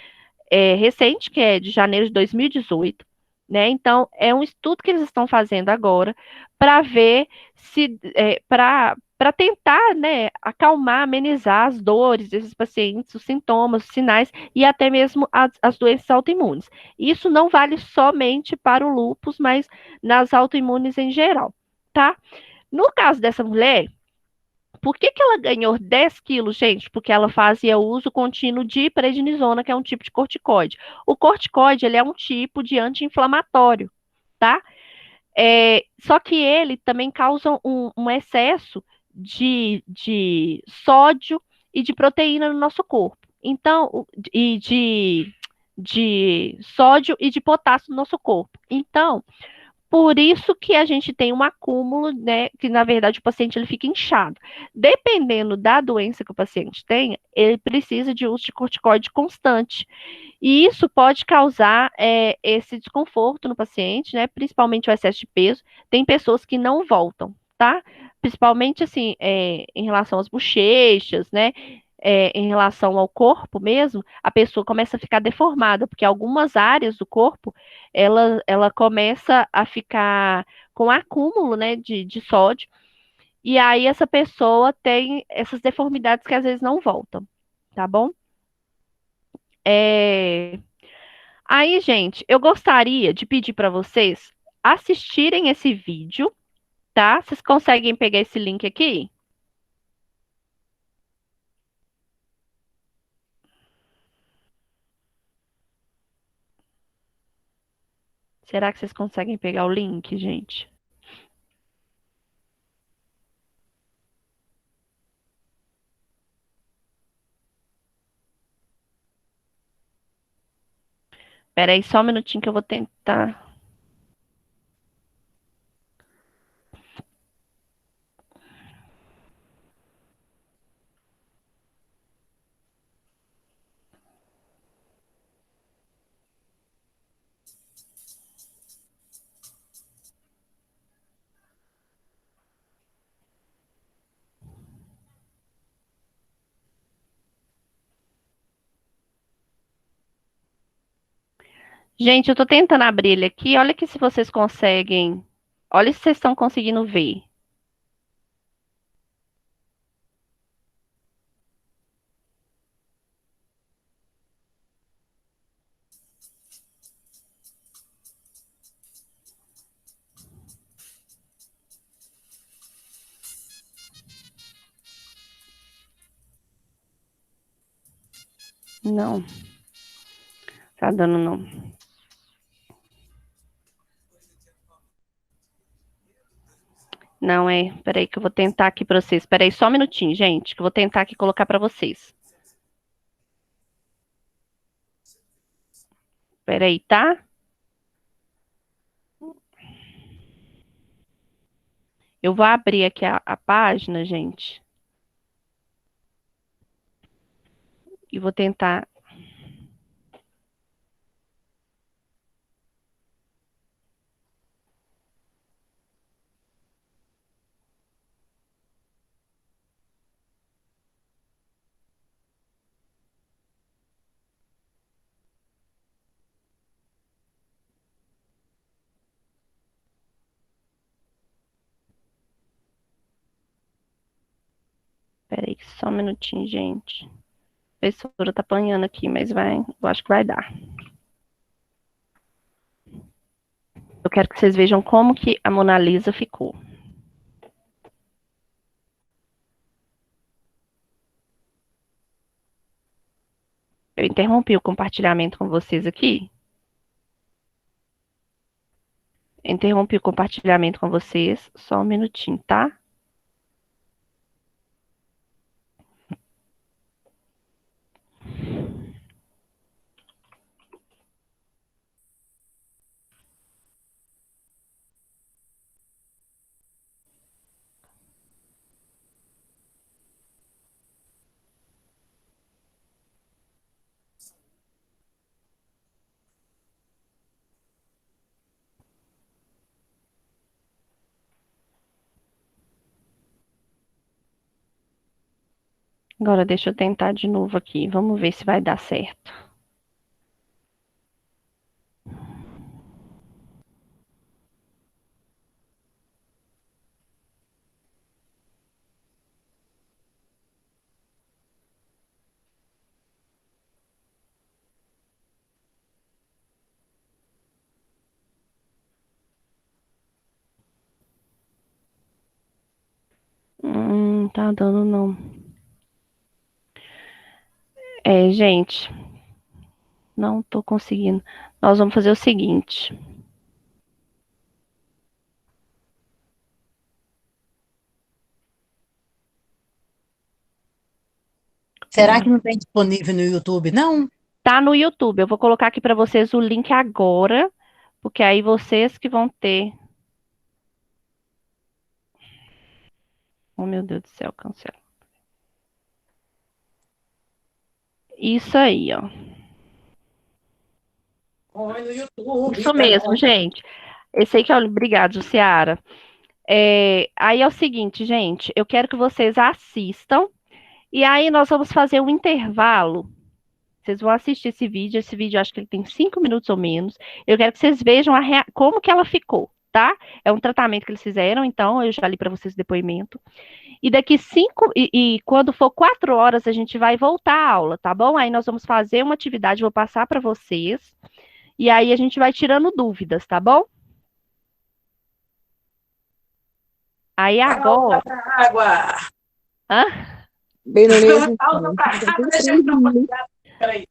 [SPEAKER 1] recente, que é de janeiro de 2018, né? Então, é um estudo que eles estão fazendo agora para ver se, para tentar, né, acalmar, amenizar as dores desses pacientes, os sintomas, os sinais e até mesmo as doenças autoimunes. Isso não vale somente para o lúpus, mas nas autoimunes em geral, tá? No caso dessa mulher, por que ela ganhou 10 quilos, gente? Porque ela fazia uso contínuo de prednisona, que é um tipo de corticoide. O corticoide, ele é um tipo de anti-inflamatório, tá? Só que ele também causa um excesso de sódio e de proteína no nosso corpo. Então, e de sódio e de potássio no nosso corpo. Então, por isso que a gente tem um acúmulo, né? Que na verdade o paciente ele fica inchado. Dependendo da doença que o paciente tenha, ele precisa de uso de corticoide constante. E isso pode causar esse desconforto no paciente, né? Principalmente o excesso de peso. Tem pessoas que não voltam, tá? Principalmente assim, em relação às bochechas, né? Em relação ao corpo mesmo, a pessoa começa a ficar deformada, porque algumas áreas do corpo ela começa a ficar com acúmulo, né, de sódio, e aí essa pessoa tem essas deformidades que às vezes não voltam, tá bom? É, Aí, gente, eu gostaria de pedir para vocês assistirem esse vídeo, tá? Vocês conseguem pegar esse link aqui? Será que vocês conseguem pegar o link, gente? Espera aí só um minutinho que eu vou tentar. Gente, eu tô tentando abrir ele aqui. Olha aqui se vocês conseguem. Olha se vocês estão conseguindo ver. Não, tá dando não. Não é. Peraí que eu vou tentar aqui para vocês. Peraí só um minutinho, gente, que eu vou tentar aqui colocar para vocês. Peraí, tá? Eu vou abrir aqui a página, gente. E vou tentar. Peraí, só um minutinho, gente. A professora tá apanhando aqui, mas eu acho que vai dar. Eu quero que vocês vejam como que a Mona Lisa ficou. Eu interrompi o compartilhamento com vocês aqui. Interrompi o compartilhamento com vocês. Só um minutinho, tá? Agora deixa eu tentar de novo aqui. Vamos ver se vai dar certo. Tá dando não. Gente, não tô conseguindo. Nós vamos fazer o seguinte.
[SPEAKER 4] Será que não tem disponível no YouTube, não?
[SPEAKER 1] Tá no YouTube. Eu vou colocar aqui para vocês o link agora, porque aí vocês que vão ter. Oh, meu Deus do céu, cancela. Isso aí, ó.
[SPEAKER 4] Oi, no YouTube.
[SPEAKER 1] Isso mesmo, gente. Esse aí que é o. Obrigado, Ciara. Aí é o seguinte, gente. Eu quero que vocês assistam. E aí nós vamos fazer um intervalo. Vocês vão assistir esse vídeo. Esse vídeo, eu acho que ele tem 5 minutos ou menos. Eu quero que vocês vejam como que ela ficou, tá? É um tratamento que eles fizeram, então eu já li para vocês o depoimento. E daqui 5, e quando for 4 horas, a gente vai voltar à aula, tá bom? Aí nós vamos fazer uma atividade, vou passar para vocês. E aí a gente vai tirando dúvidas, tá bom? Aí agora.
[SPEAKER 4] Água.
[SPEAKER 1] Hã?
[SPEAKER 3] Bem no mesmo.
[SPEAKER 4] Peraí.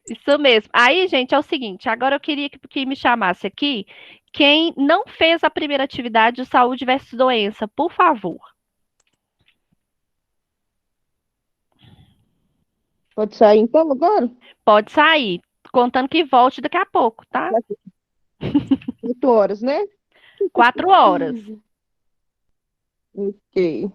[SPEAKER 1] Isso mesmo. Aí, gente, é o seguinte, agora eu queria que me chamasse aqui quem não fez a primeira atividade de saúde versus doença, por favor.
[SPEAKER 3] Pode sair então agora?
[SPEAKER 1] Pode sair, contando que volte daqui a pouco, tá?
[SPEAKER 3] 8 horas, né?
[SPEAKER 1] 4 horas.
[SPEAKER 3] Ok.